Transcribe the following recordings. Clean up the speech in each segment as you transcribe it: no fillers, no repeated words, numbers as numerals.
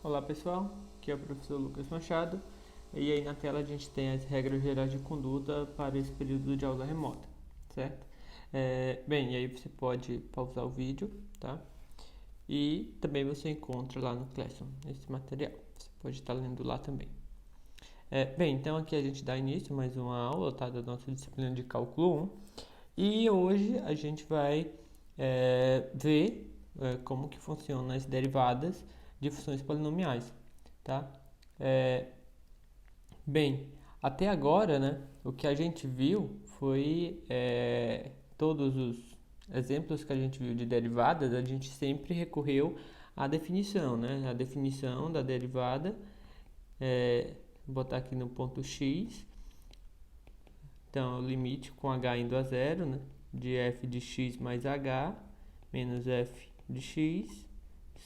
Olá pessoal, aqui é o professor Lucas Machado e aí na tela a gente tem as regras gerais de conduta para esse período de aula remota, certo? Bem, e aí você pode pausar o vídeo, tá? E também você encontra lá no Classroom esse material, você pode estar lendo lá também. Bem, então aqui a gente dá início a mais uma aula, tá? Da nossa disciplina de Cálculo 1 e hoje a gente vai ver como que funcionam as derivadas de funções polinomiais, tá? É, Bem, até agora, né, o que a gente viu foi todos os exemplos que a gente viu de derivadas, a gente sempre recorreu à definição, né? A definição da derivada, vou botar aqui no ponto x, então o limite com h indo a zero, né, de f de x mais h menos f de x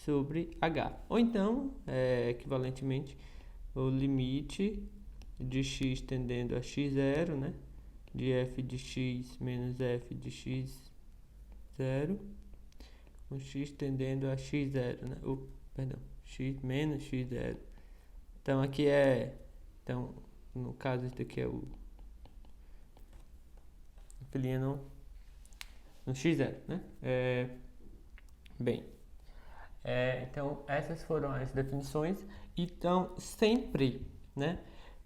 sobre h. Ou então, equivalentemente, o limite de x tendendo a x0, né? De f de x menos f de x0, com x tendendo a x0, né? Perdão, x menos x0. Então, aqui então, no caso, isso aqui é o filinha no x0, né? Bem, então, essas foram as definições. Então, sempre, né?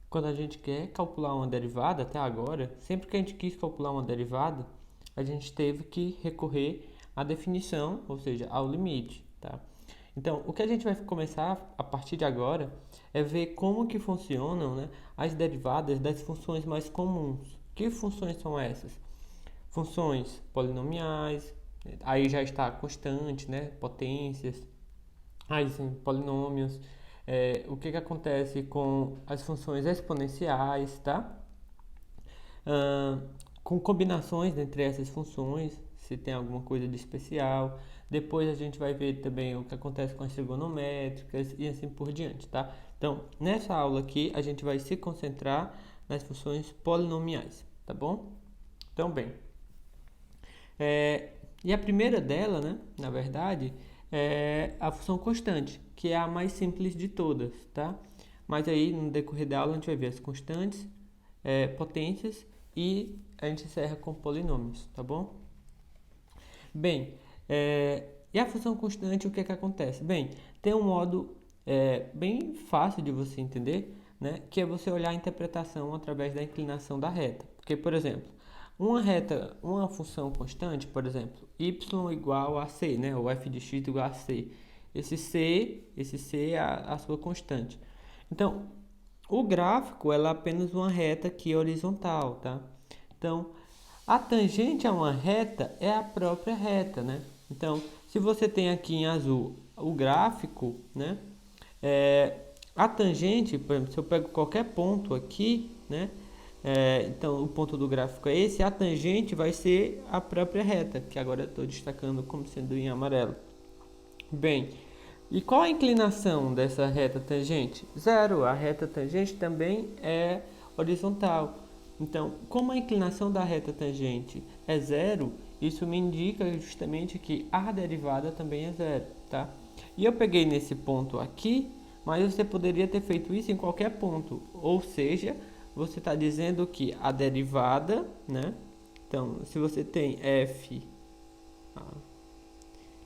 Quando a gente quer calcular uma derivada, até agora, sempre que a gente quis calcular uma derivada, a gente teve que recorrer à definição, ou seja, ao limite, tá? Então, o que a gente vai começar a partir de agora é ver como que funcionam, né, as derivadas das funções mais comuns. Que funções são essas? Funções polinomiais, aí já está constante, né, potências, aí sim, polinômios. O que acontece com as funções exponenciais, tá? Com combinações entre essas funções, se tem alguma coisa de especial. Depois a gente vai ver também o que acontece com as trigonométricas e assim por diante, tá? Então, nessa aula aqui, a gente vai se concentrar nas funções polinomiais, tá bom? Então, bem, e a primeira dela, né, na verdade, é a função constante, que é a mais simples de todas, tá? Mas aí, no decorrer da aula, a gente vai ver as constantes, potências e a gente encerra com polinômios, tá bom? Bem, e a função constante, o que acontece? Bem, tem um modo bem fácil de você entender, né? Que é você olhar a interpretação através da inclinação da reta. Porque, por exemplo, uma função constante, por exemplo, y igual a c, né? Ou f de x igual a c. Esse c é a sua constante. Então, o gráfico ela é apenas uma reta aqui horizontal, tá? Então, a tangente a uma reta é a própria reta, né? Então, se você tem aqui em azul o gráfico, né? A tangente, por exemplo, se eu pego qualquer ponto aqui, né? Então, o ponto do gráfico é esse, a tangente vai ser a própria reta, que agora eu estou destacando como sendo em amarelo. Bem, e qual a inclinação dessa reta tangente? Zero. A reta tangente também é horizontal. Então, como a inclinação da reta tangente é zero, isso me indica justamente que a derivada também é zero, tá? E eu peguei nesse ponto aqui, mas você poderia ter feito isso em qualquer ponto. Ou seja, você está dizendo que a derivada, né? Então, se você tem f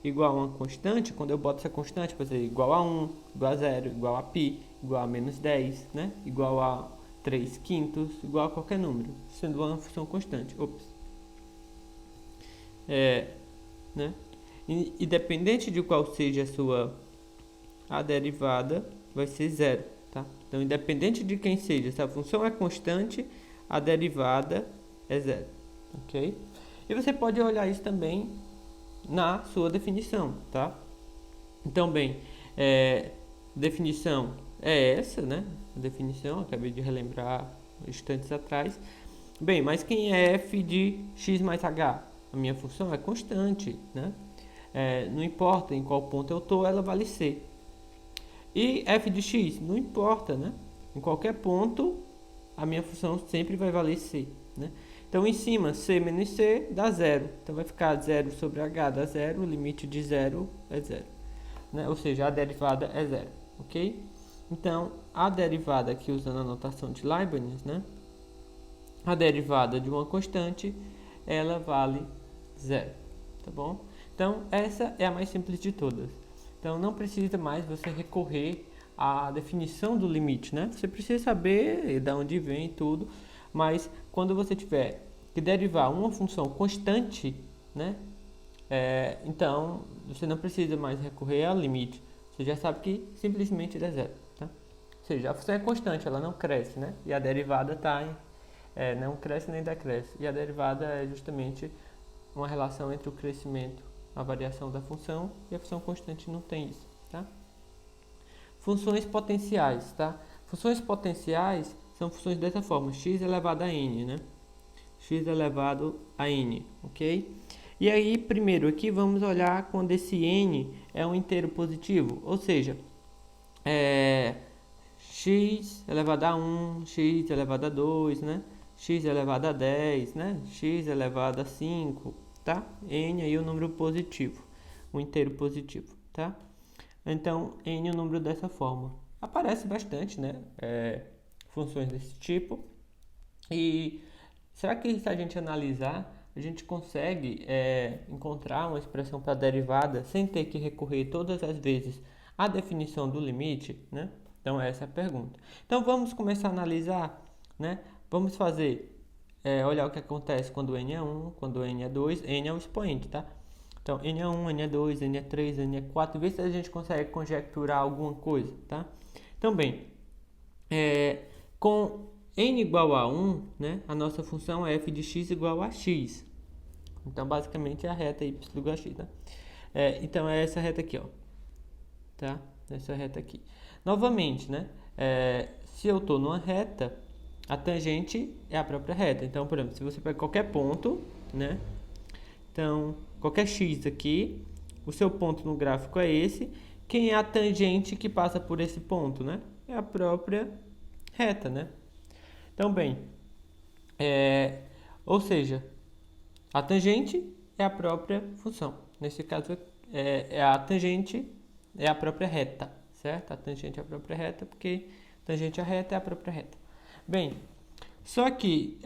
igual a uma constante, quando eu boto essa constante, vai ser igual a 1, igual a 0, igual a π, igual a menos 10, né? Igual a 3 quintos, igual a qualquer número, sendo uma função constante. Né? Independente de qual seja a derivada, vai ser zero, tá? Então, independente de quem seja, se a função é constante, a derivada é zero, ok? E você pode olhar isso também na sua definição, tá? Então, bem, definição é essa, né? A definição, acabei de relembrar instantes atrás. Bem, mas quem é f de x mais h? A minha função é constante, né? Não importa em qual ponto eu estou, ela vale c. E f de x? Não importa, né? Em qualquer ponto, a minha função sempre vai valer c, né? Então, em cima, c menos c dá zero. Então, vai ficar 0 sobre h dá zero, o limite de zero é zero, né? Ou seja, a derivada é zero. ok? Então, a derivada aqui usando a notação de Leibniz, né? A derivada de uma constante, ela vale zero, tá bom? Então, essa é a mais simples de todas. Então, não precisa mais você recorrer à definição do limite, né? Você precisa saber de onde vem tudo, mas quando você tiver que derivar uma função constante, né? Então, você não precisa mais recorrer ao limite. Você já sabe que simplesmente dá zero, tá? Ou seja, a função é constante, ela não cresce, né? E a derivada está não cresce nem decresce. E a derivada é justamente uma relação entre o crescimento, a variação da função, e a função constante não tem isso, tá? Funções potenciais, tá? Funções potenciais são funções dessa forma, x elevado a n, né? X elevado a n, ok? E aí, primeiro aqui, vamos olhar quando esse n é um inteiro positivo, ou seja, x elevado a 1, x elevado a 2, né? X elevado a 10, né? X elevado a 5, tá? N aí é o número positivo, um inteiro positivo, tá? Então, n é o número dessa forma. Aparece bastante, né? Funções desse tipo. E será que se a gente analisar, a gente consegue encontrar uma expressão para derivada sem ter que recorrer todas as vezes à definição do limite, né? Então, essa é a pergunta. Então, vamos começar a analisar, né? Vamos fazer, olhar o que acontece quando n é 1, quando n é 2, n é o expoente, tá? Então, n é 1, n é 2, n é 3, n é 4, ver se a gente consegue conjecturar alguma coisa, tá? Então, bem, com n igual a 1, né, a nossa função é f de x igual a x. Então, basicamente, é a reta y igual a x, né? Então, é essa reta aqui, ó. Tá? Essa reta aqui. Novamente, né? Se eu estou numa reta, a tangente é a própria reta. Então, por exemplo, se você pega qualquer ponto, né? Então, qualquer x aqui, o seu ponto no gráfico é esse. Quem é a tangente que passa por esse ponto, né? É a própria reta, né? Então, bem, ou seja, a tangente é a própria função. Nesse caso, a tangente é a própria reta, certo? A tangente é a própria reta, porque tangente à reta é a própria reta. Bem, só que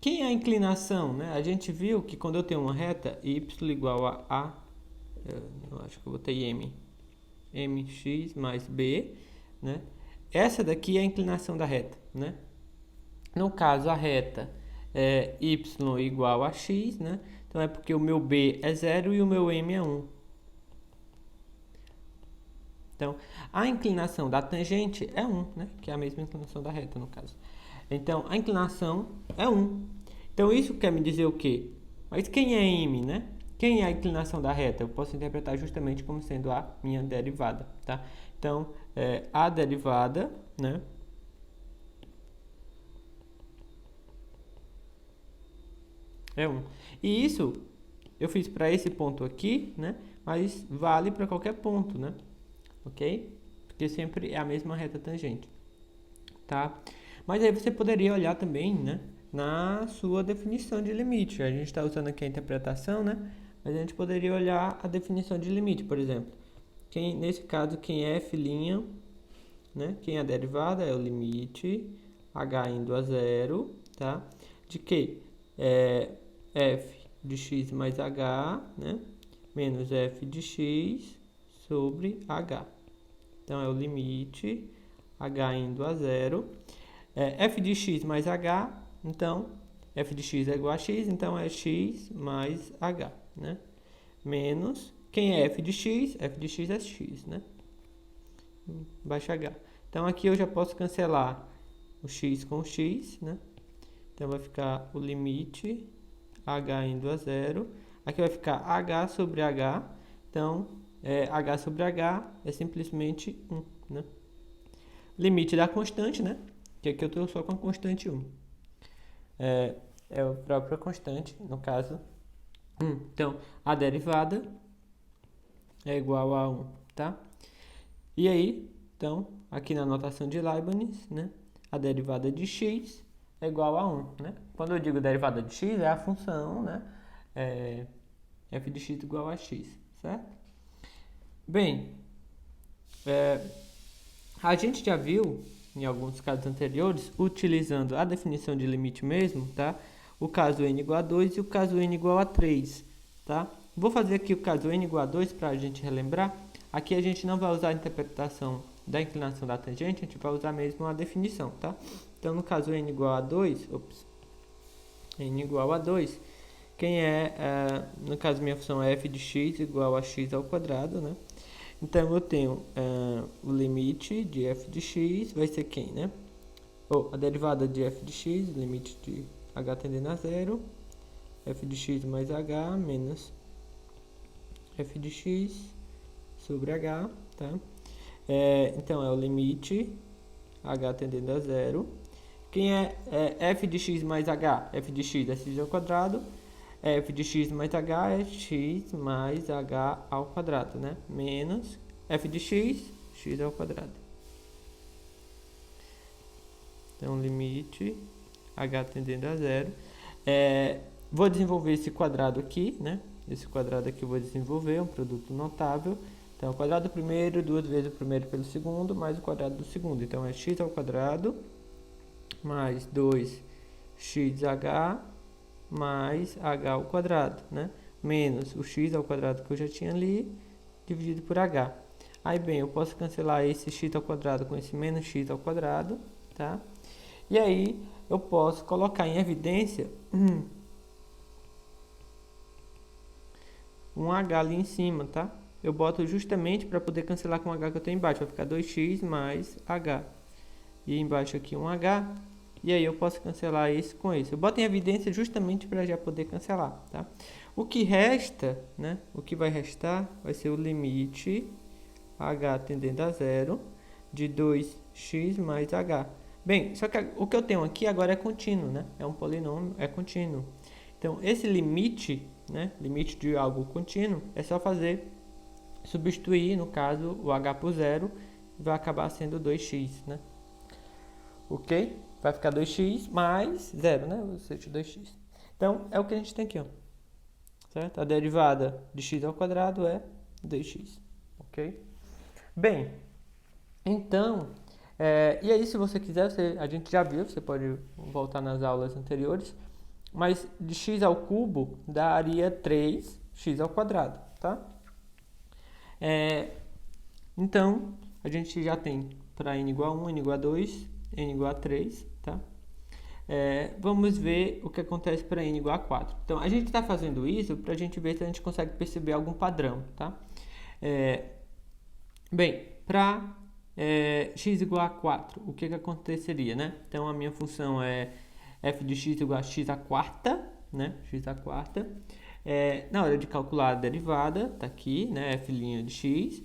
quem é a inclinação, né? A gente viu que quando eu tenho uma reta y igual a eu acho que eu botei mx mais b, né? Essa daqui é a inclinação da reta, né? No caso, a reta é y igual a x, né? Então, é porque o meu b é 0 e o meu m é 1. Então, a inclinação da tangente é 1, né? Que é a mesma inclinação da reta, no caso. Então, a inclinação é 1. Então, isso quer me dizer o quê? Mas quem é m, né? Quem é a inclinação da reta? Eu posso interpretar justamente como sendo a minha derivada, tá? Então, a derivada, né? É 1. E isso eu fiz para esse ponto aqui, né? Mas vale para qualquer ponto, né? Ok? Porque sempre é a mesma reta tangente, tá? Mas aí você poderia olhar também, né? Na sua definição de limite. A gente está usando aqui a interpretação, né? Mas a gente poderia olhar a definição de limite, por exemplo. Nesse caso, quem é f', né? Quem é a derivada é o limite h indo a zero, tá? De que? F de x mais h, né? Menos f de x sobre h. Então, é o limite h indo a zero. F de x mais h, então, f de x é igual a x, então é x mais h, né? Menos, quem é f de x? F de x é x, né? Baixa h. Então, aqui eu já posso cancelar o x com o x, né? Então, vai ficar o limite h indo a zero. Aqui vai ficar h sobre h. Então, h sobre h é simplesmente 1, né? Limite da constante, né? Que aqui eu estou só com a constante 1. É a própria constante, no caso, 1. Então, a derivada é igual a 1, tá? E aí, então, aqui na notação de Leibniz, né? A derivada de x é igual a 1, né? Quando eu digo derivada de x, é a função, né? F de x igual a x, certo? Bem, A gente já viu, em alguns casos anteriores, utilizando a definição de limite mesmo, tá? O caso n igual a 2 e o caso n igual a 3, tá? Vou fazer aqui o caso n igual a 2 para a gente relembrar. Aqui a gente não vai usar a interpretação da inclinação da tangente, a gente vai usar mesmo a definição, tá? Então, no caso n igual a 2, n igual a 2, no caso minha função é f de x igual a x ao quadrado, né? Então, eu tenho o limite de f de x, vai ser quem, né? A derivada de f de x, limite de h tendendo a zero, f de x mais h menos f de x sobre h, tá? Então, é o limite h tendendo a zero. Quem é f de x mais h? F de x é x ao quadrado. F de x mais h é x mais h ao quadrado, né? Menos f de x, x ao quadrado. Então, limite h tendendo a zero. Vou desenvolver esse quadrado aqui, né? Esse quadrado aqui eu vou desenvolver, é um produto notável. Então, o quadrado do primeiro, 2 vezes o primeiro pelo segundo, mais o quadrado do segundo. Então, é x ao quadrado mais 2xh mais h ao quadrado, né? Menos o x ao quadrado que eu já tinha ali, dividido por h. Aí, bem, eu posso cancelar esse x ao quadrado com esse menos x ao quadrado, tá? E aí, eu posso colocar em evidência um h ali em cima, tá? Eu boto justamente para poder cancelar com o h que eu tenho embaixo. Vai ficar 2x mais h. E embaixo aqui um h. E aí eu posso cancelar esse com esse. Eu boto em evidência justamente para já poder cancelar, tá? O que resta, né? O que vai restar vai ser o limite h tendendo a zero de 2x mais h. Bem, só que o que eu tenho aqui agora é contínuo, né? É um polinômio, é contínuo. Então, esse limite, né? Limite de algo contínuo, é só substituir, no caso, o h por zero, vai acabar sendo 2x, né? Ok? Vai ficar 2x mais 0, né? Ou seja, 2x. Então, é o que a gente tem aqui, ó. Certo? A derivada de x ao quadrado é 2x. Ok? Bem, então, e aí se você quiser, a gente já viu, você pode voltar nas aulas anteriores, mas de x ao cubo daria 3x ao quadrado, tá? Então, a gente já tem para n igual a 1, n igual a 2, n igual a 3, tá? Vamos ver o que acontece para n igual a 4. Então, a gente está fazendo isso para a gente ver se a gente consegue perceber algum padrão, tá? Bem, para x igual a 4, o que aconteceria, né? Então, a minha função é f de x igual a x à quarta, né? X à quarta. Na hora de calcular a derivada, tá aqui, né? F' de x.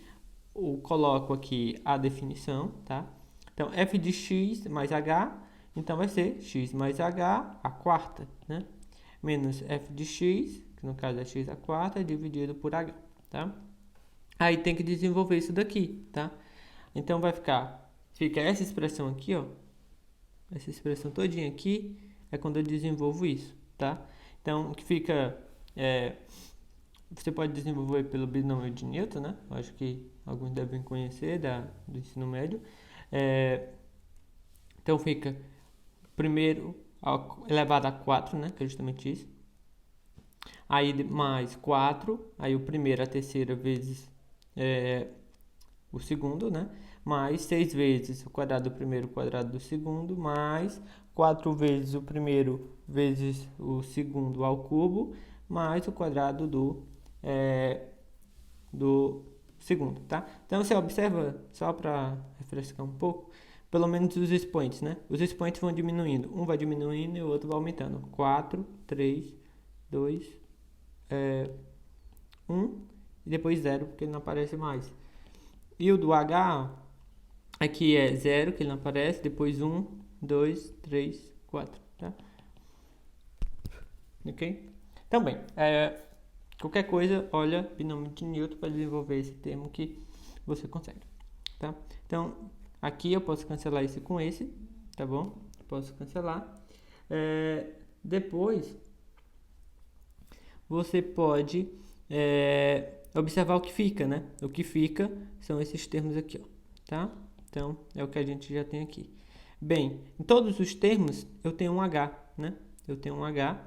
Eu coloco aqui a definição, tá? Então, f de x mais h, então vai ser x mais h à quarta, né? Menos f de x, que no caso é x à quarta, dividido por h, tá? Aí tem que desenvolver isso daqui, tá? Então, fica essa expressão aqui, ó. Essa expressão todinha aqui é quando eu desenvolvo isso, tá? Então, o que fica... você pode desenvolver pelo binômio de Newton, né? Eu acho que alguns devem conhecer do ensino médio. Então, fica primeiro elevado a 4, né? Que é justamente isso. Aí, mais 4. Aí, o primeiro, a terceira vezes o segundo, né? Mais 6 vezes o quadrado do primeiro, o quadrado do segundo, mais 4 vezes o primeiro vezes o segundo ao cubo, mais o quadrado do segundo, tá? Então, você observa, só para refrescar um pouco, pelo menos os expoentes, né? Os expoentes vão diminuindo. Um vai diminuindo e o outro vai aumentando. 4, 3, 2, 1 e depois 0, porque ele não aparece mais. E o do H aqui é 0, que ele não aparece, depois 1, 2, 3, 4, tá? Ok? Então, bem, qualquer coisa, olha binômio de Newton para desenvolver esse termo que você consegue, tá? Então, aqui eu posso cancelar esse com esse, tá bom? Posso cancelar. Depois, você pode observar o que fica, né? O que fica são esses termos aqui, ó, tá? Então, é o que a gente já tem aqui. Bem, em todos os termos, eu tenho um H, né? Eu tenho um H.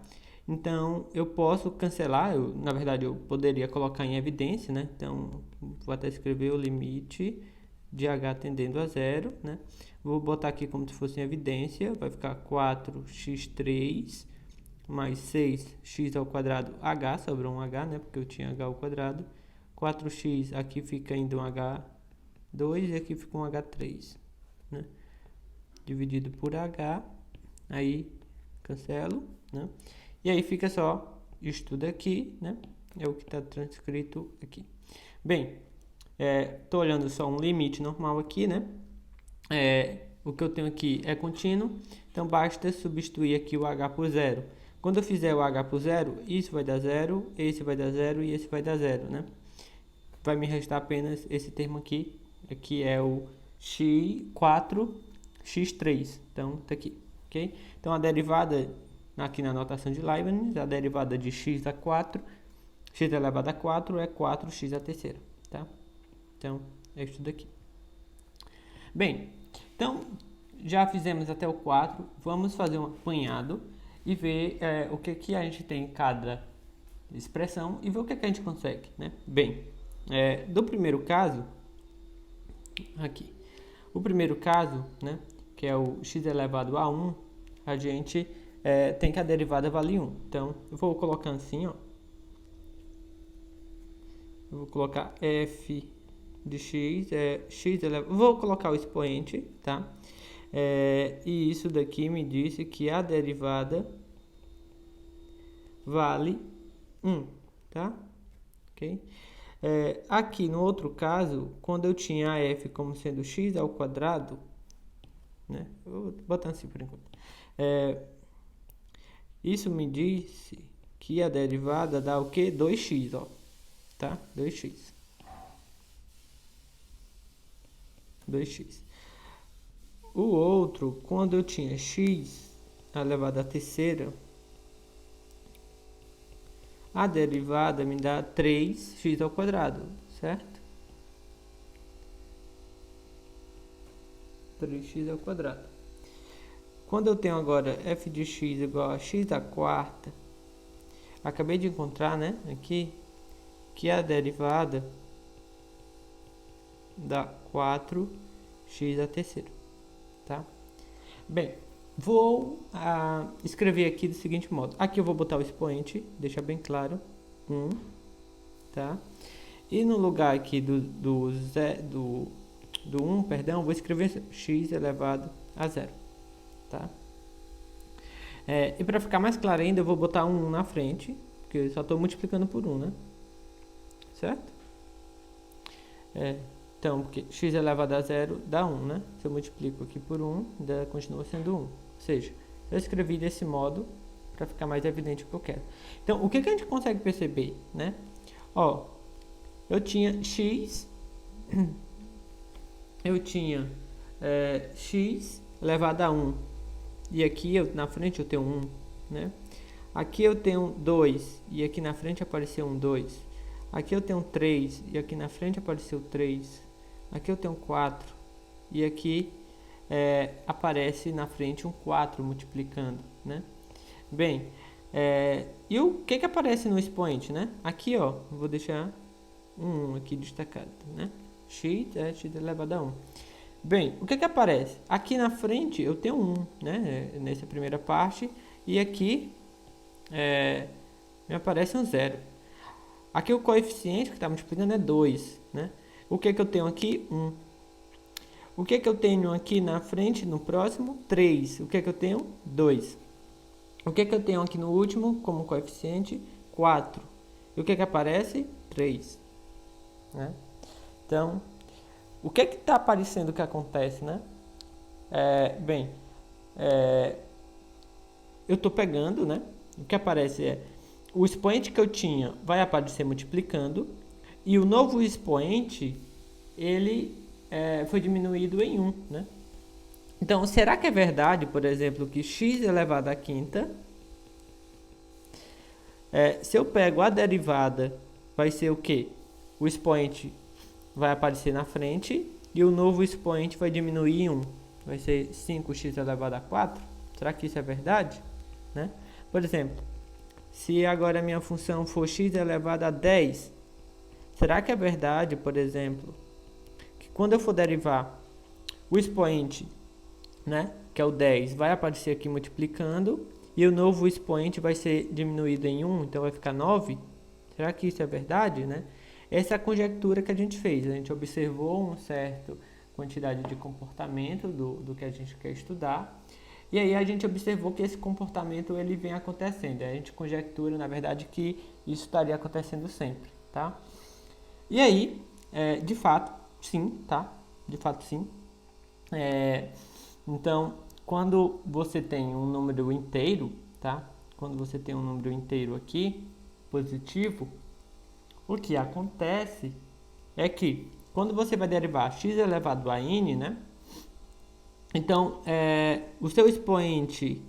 Então, eu posso cancelar. Na verdade, eu poderia colocar em evidência, né? Então, vou até escrever o limite de H tendendo a zero, né? Vou botar aqui como se fosse em evidência. Vai ficar 4x3 mais 6x ao quadrado H. Sobrou um H, né? Porque eu tinha H ao quadrado. 4x, aqui fica ainda um H2 e aqui fica um H3, né? Dividido por H, aí cancelo, né? E aí fica só isso tudo aqui, né? É o que está transcrito aqui. Bem, tô olhando só um limite normal aqui, né? O que eu tenho aqui é contínuo, então basta substituir aqui o H por zero. Quando eu fizer o H por zero, isso vai dar zero, esse vai dar zero e esse vai dar zero, né? Vai me restar apenas esse termo aqui, que é o x4x3. Então, tá aqui, ok? Então, a derivada, aqui na notação de Leibniz, a derivada de x a 4, x elevado a 4 é 4x a terceira, tá? Então, é isso daqui. Bem, então, já fizemos até o 4, vamos fazer um apanhado e ver o que a gente tem em cada expressão e ver o que a gente consegue, né? Bem, do primeiro caso, aqui, o primeiro caso, né, que é o x elevado a 1, a gente tem que a derivada vale 1. Então, eu vou colocar assim, ó. Eu vou colocar f de x, x elevado... Vou colocar o expoente, tá? E isso daqui me disse que a derivada vale 1, tá? Ok? Aqui no outro caso, quando eu tinha a f como sendo x ao quadrado, né? Eu vou botar assim por enquanto. Isso me disse que a derivada dá o quê? 2x, ó. Tá? 2x. 2x. O outro, quando eu tinha x elevado à terceira, a derivada me dá 3x ao quadrado, certo? 3x ao quadrado. Quando eu tenho agora f de x igual a x à quarta, acabei de encontrar, né, aqui, que a derivada dá 4x à terceira, tá? Bem, vou escrever aqui do seguinte modo. Aqui eu vou botar o expoente, deixa bem claro, 1, tá? E no lugar aqui do 1, perdão, vou escrever x elevado a 0, tá? E para ficar mais claro ainda, eu vou botar um 1 na frente, porque eu só estou multiplicando por 1, né? Certo? Então, porque x elevado a 0 dá 1, né? Se eu multiplico aqui por 1, ainda continua sendo 1. Ou seja, eu escrevi desse modo para ficar mais evidente o que eu quero. Então, o que a gente consegue perceber, né? Ó, eu tinha x, x elevado a 1. E aqui na frente eu tenho 1, né? Aqui eu tenho 2 e aqui na frente apareceu um 2. Aqui eu tenho 3 e aqui na frente apareceu 3. Aqui eu tenho 4 e aqui aparece na frente um 4 multiplicando, né? Bem, e o que aparece no expoente, né? Aqui, ó, vou deixar um 1 aqui destacado, né? X elevado a 1. Bem, o que aparece? Aqui na frente eu tenho 1, né? Nessa primeira parte. E aqui me aparece um 0. Aqui o coeficiente que está multiplicando é 2, né? O que eu tenho aqui? 1. O que eu tenho aqui na frente, no próximo? 3. O que eu tenho? 2. O que eu tenho aqui no último, como coeficiente? 4. E o que aparece? 3. Né? Então, o que está aparecendo que acontece, né? Bem, eu estou pegando, né? O que aparece é o expoente que eu tinha vai aparecer multiplicando e o novo expoente ele foi diminuído em 1, né? Então, será que é verdade, por exemplo, que x elevado à quinta, se eu pego a derivada, vai ser o quê? O expoente vai aparecer na frente e o novo expoente vai diminuir em 1. Vai ser 5x elevado a 4. Será que isso é verdade? Né? Por exemplo, se agora a minha função for x elevado a 10, será que é verdade, por exemplo, que quando eu for derivar o expoente, né, que é o 10, vai aparecer aqui multiplicando, e o novo expoente vai ser diminuído em 1, então vai ficar 9? Será que isso é verdade, né? Essa é a conjectura que a gente fez. A gente observou uma certa quantidade de comportamento do que a gente quer estudar, e aí a gente observou que esse comportamento ele vem acontecendo. A gente conjectura, na verdade, que isso estaria acontecendo sempre, tá? E aí, de fato, sim, tá? De fato, sim. Então, quando você tem um número inteiro, tá? Quando você tem um número inteiro aqui, positivo, o que acontece é que quando você vai derivar x elevado a n, né? Então, o seu expoente,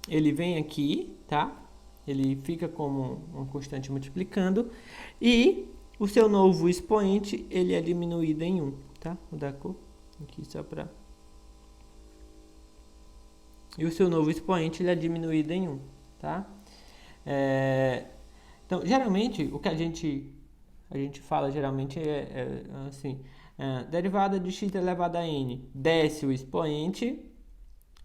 ele vem aqui, tá? Ele fica como uma constante multiplicando, e o seu novo expoente, ele é diminuído em 1, tá? Vou dar a cor aqui só para... E o seu novo expoente, ele é diminuído em 1, tá? Então, geralmente, o que a gente fala, geralmente, assim... derivada de x elevado a n, desce o expoente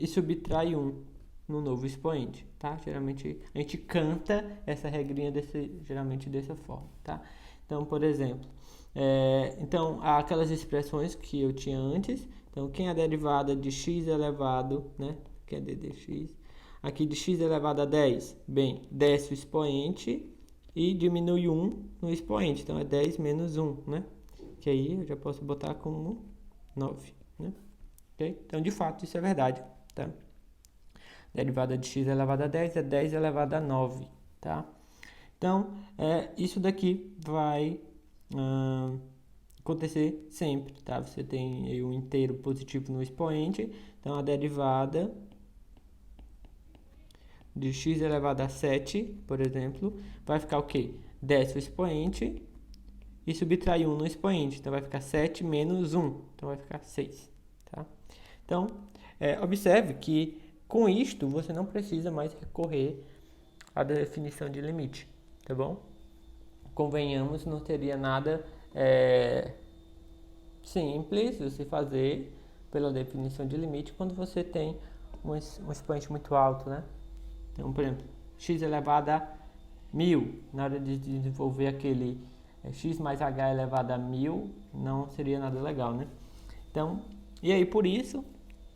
e subtrai 1 no novo expoente, tá? Geralmente, a gente canta essa regrinha geralmente dessa forma, tá? Então, por exemplo, então, aquelas expressões que eu tinha antes, então, quem é a derivada de x elevado, né? Que é d dx, aqui de x elevado a 10, bem, desce o expoente e diminui 1 no expoente, então é 10 menos 1, né? Que aí eu já posso botar como 9, né? Okay? Então, de fato, isso é verdade, tá? Derivada de x elevado a 10 é 10 elevado a 9, tá? Então, isso daqui vai acontecer sempre, tá? Você tem aí um inteiro positivo no expoente, então a derivada de x elevado a 7, por exemplo, vai ficar o quê? Desce o expoente e subtrai 1 no expoente, então vai ficar 7 menos 1, então vai ficar 6, tá? Então, observe que com isto você não precisa mais recorrer à definição de limite, tá bom? Convenhamos, não teria nada simples você fazer pela definição de limite quando você tem um expoente muito alto, né? Então, por exemplo, x elevado a 1000, na hora de desenvolver aquele x mais h elevado a 1000, não seria nada legal, né? Então, e aí por isso,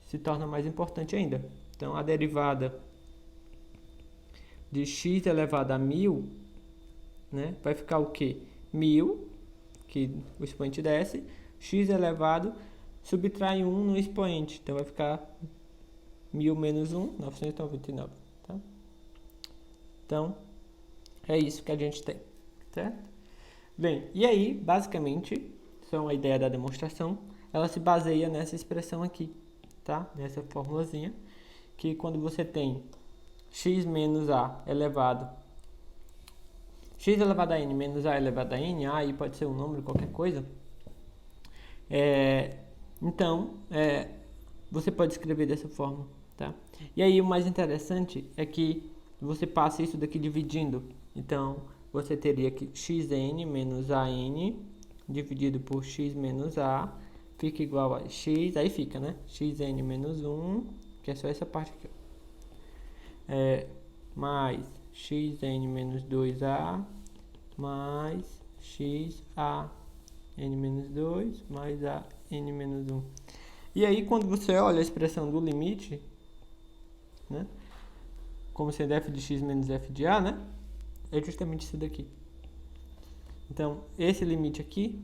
se torna mais importante ainda. Então, a derivada de x elevado a 1000, né, vai ficar o quê? 1000, que o expoente desce, x elevado, subtrai 1 no expoente, então vai ficar 1000 menos 1, 999, tá? Então, é isso que a gente tem, certo? Bem, e aí, basicamente, são a ideia da demonstração, ela se baseia nessa expressão aqui, tá? Nessa formulazinha, que quando você tem x menos a elevado, x elevado a n menos a elevado a n, aí pode ser um número, qualquer coisa, então, você pode escrever dessa forma, tá? E aí, o mais interessante é que você passa isso daqui dividindo, então, você teria que xn menos an dividido por x menos a fica igual a x, aí fica, né? Xn menos 1, que é só essa parte aqui, mais xn menos 2a mais xa n menos 2 mais a n menos 1. E aí, quando você olha a expressão do limite, né? Como sendo f de x menos f de a, né? É justamente isso daqui. Então, esse limite aqui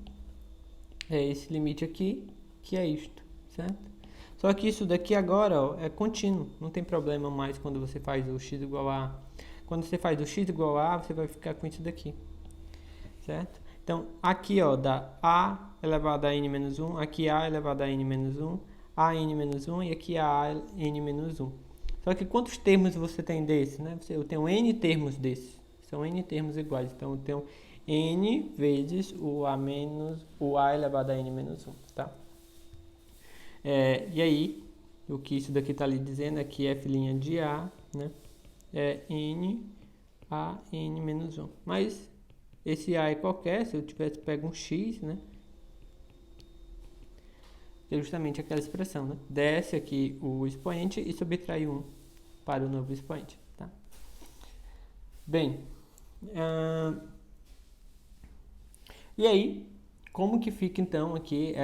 é esse limite aqui, que é isto, certo? Só que isso daqui agora, ó, é contínuo, não tem problema mais quando você faz o x igual a... Quando você faz o x igual a, você vai ficar com isso daqui, certo? Então, aqui, ó, dá a elevado a n menos 1, aqui a elevado a n menos 1, a n menos 1 e aqui a n menos 1. Só que quantos termos você tem desse, né? Eu tenho n termos desses. São n termos iguais. Então, eu tenho n vezes o a elevado a n menos 1, tá? E aí, o que isso daqui está lhe dizendo é que f' de A, né, é n a n menos 1. Mas esse A é qualquer, se eu tivesse pego um x, né, é justamente aquela expressão, né? Desce aqui o expoente e subtrai 1 para o novo expoente, tá? Bem, e aí, como que fica então aqui,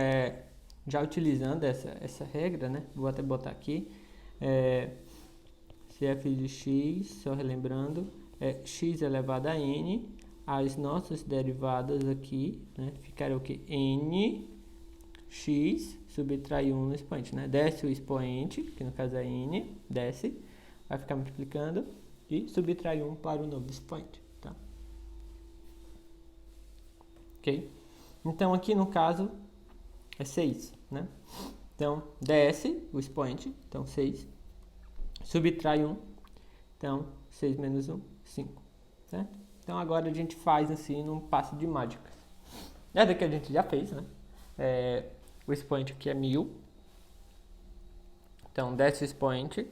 já utilizando essa regra, né? Vou até botar aqui, se f de x, só relembrando, é x elevado a n, as nossas derivadas aqui, né? Ficaram o que? N x subtrai 1 no expoente, né? Desce o expoente, que no caso é n, desce, vai ficar multiplicando e subtrai 1 para o novo expoente, tá? Ok? Então aqui no caso é 6, né? Então desce o expoente, então 6, subtrai 1, então 6 menos 1, 5, certo? Então agora a gente faz assim num passo de mágicas. Essa daqui a gente já fez, né? O expoente aqui é 1000. Então, desce o expoente.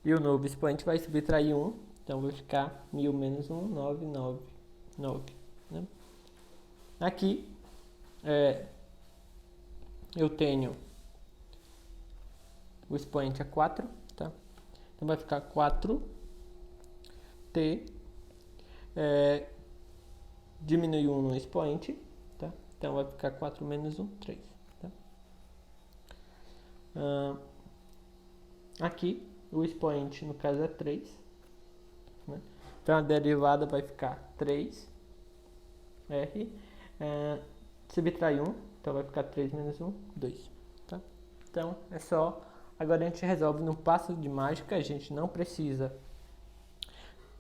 E o novo expoente vai subtrair 1. Então, vai ficar 1000 menos 1, 999. Né? Aqui, eu tenho o expoente é 4. Tá? Então, vai ficar 4t. Diminui 1 no expoente. Tá? Então, vai ficar 4 menos 1, 3. Tá? Aqui, o expoente, no caso, é 3. Né? Então, a derivada vai ficar 3. R. Subtrai 1. Então, vai ficar 3 menos 1, 2. Tá? Então, é só... Agora, a gente resolve no passo de mágica. A gente não precisa...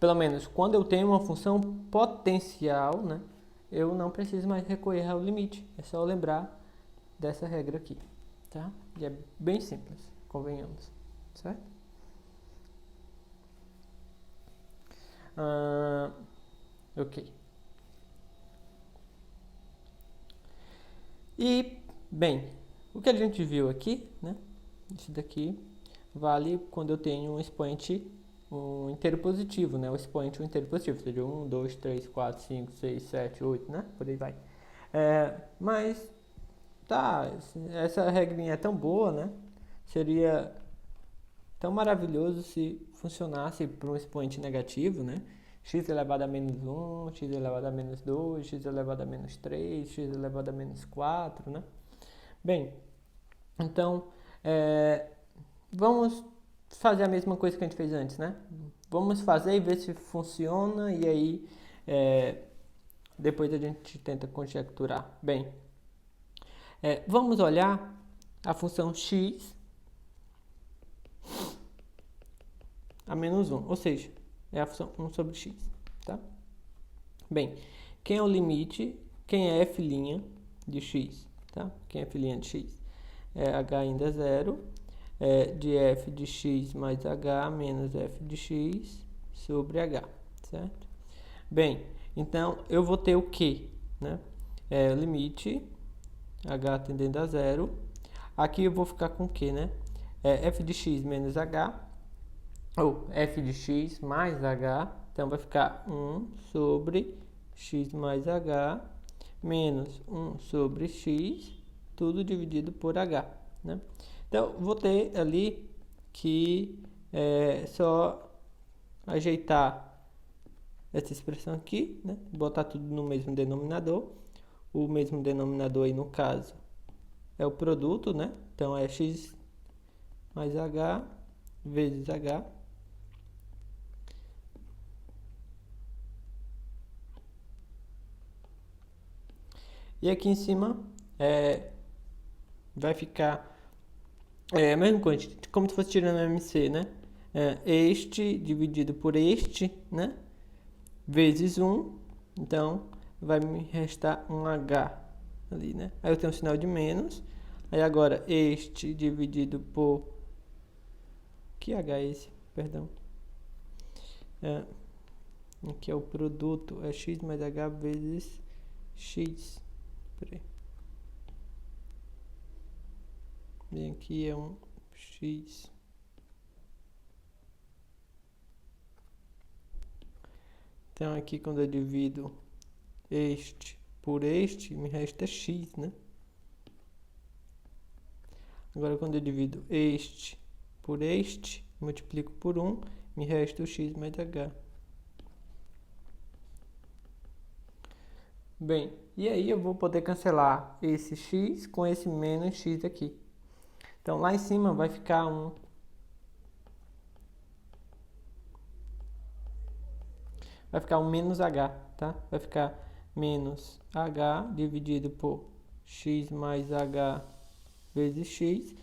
Pelo menos, quando eu tenho uma função potencial, né? Eu não preciso mais recorrer ao limite. É só lembrar dessa regra aqui. Tá? E é bem simples, convenhamos. Certo? Ok. E, bem, o que a gente viu aqui, né? Isso daqui vale quando eu tenho um expoente, um inteiro positivo, né? O expoente um inteiro positivo, ou seja, 1, 2, 3, 4, 5, 6, 7, 8, né? Por aí vai. Mas, tá, essa regrinha é tão boa, né? Seria tão maravilhoso se funcionasse para um expoente negativo, né? X elevado a menos 1, x elevado a menos 2, x elevado a menos 3, x elevado a menos 4, né? Bem, então, vamos fazer a mesma coisa que a gente fez antes, né? Vamos fazer e ver se funciona e aí depois a gente tenta conjecturar. Bem, vamos olhar a função x a menos 1, ou seja, é a função 1 sobre x, tá? Bem, quem é o limite? Quem é f' de x, tá? Quem é f' de x? É h ainda é 0, de f de x mais h menos f de x sobre h, certo? Bem, então eu vou ter o quê? Né? Limite h tendendo a 0. Aqui eu vou ficar com o quê, né? F de x menos h, ou f de x mais h, então vai ficar 1 sobre x mais h menos 1 sobre x, tudo dividido por h, né? Então, vou ter ali que só ajeitar essa expressão aqui, né? Botar tudo no mesmo denominador. O mesmo denominador aí, no caso, é o produto, né? Então, é x mais h vezes h. E aqui em cima vai ficar mesmo como se fosse tirando MC, né? Este dividido por este, né? Vezes 1. Então, vai me restar um H ali, né? Aí eu tenho um sinal de menos. Aí agora, este dividido por... Que H é esse? Perdão. Aqui é o produto. É x mais H vezes x. Peraí. Bem, aqui é um x. Então, aqui quando eu divido este por este, me resta x, né? Agora, quando eu divido este por este, multiplico por 1, me resta o x mais h. Bem, e aí eu vou poder cancelar esse x com esse menos x aqui. Então, lá em cima vai ficar um menos h, tá? Vai ficar menos h dividido por x mais h vezes x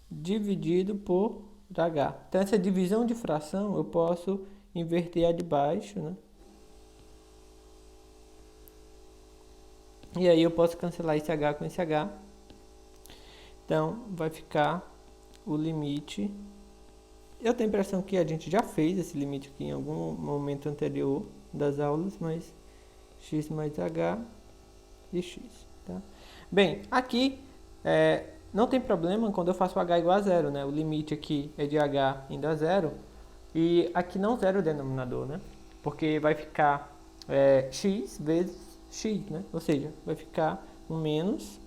dividido por h. Então, essa divisão de fração eu posso inverter a de baixo, né? E aí eu posso cancelar esse h com esse h. Então, vai ficar o limite. Eu tenho a impressão que a gente já fez esse limite aqui em algum momento anterior das aulas, mas x mais h e x, tá? Bem, aqui não tem problema quando eu faço h igual a zero, né? O limite aqui é de h indo a zero e aqui não zero o denominador, né? Porque vai ficar x vezes x, né? Ou seja, vai ficar um menos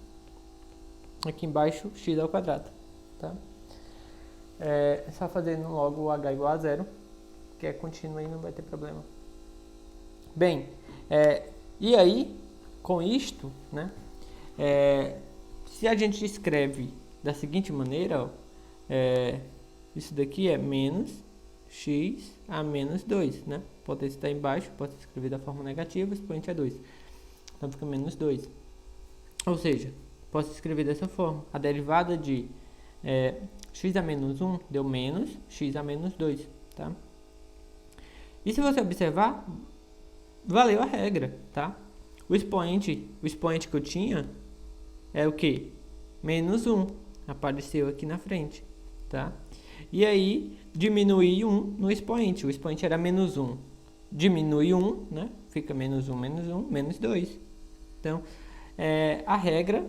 aqui embaixo x ao quadrado, tá? Só fazendo logo o h igual a zero, que é contínuo aí, não vai ter problema. Bem, e aí, com isto, né, se a gente escreve da seguinte maneira, ó, isso daqui é menos x a menos 2, né? Potência está embaixo, pode escrever da forma negativa, expoente é 2. Então fica menos 2. Ou seja, posso escrever dessa forma. A derivada de x a menos 1 deu menos x a menos 2, tá? E se você observar, valeu a regra, tá? O expoente que eu tinha é o que? Menos 1, apareceu aqui na frente, tá? E aí, diminui 1 no expoente. O expoente era menos 1. Diminui 1, né? Fica menos 1, menos 2. Então, a regra,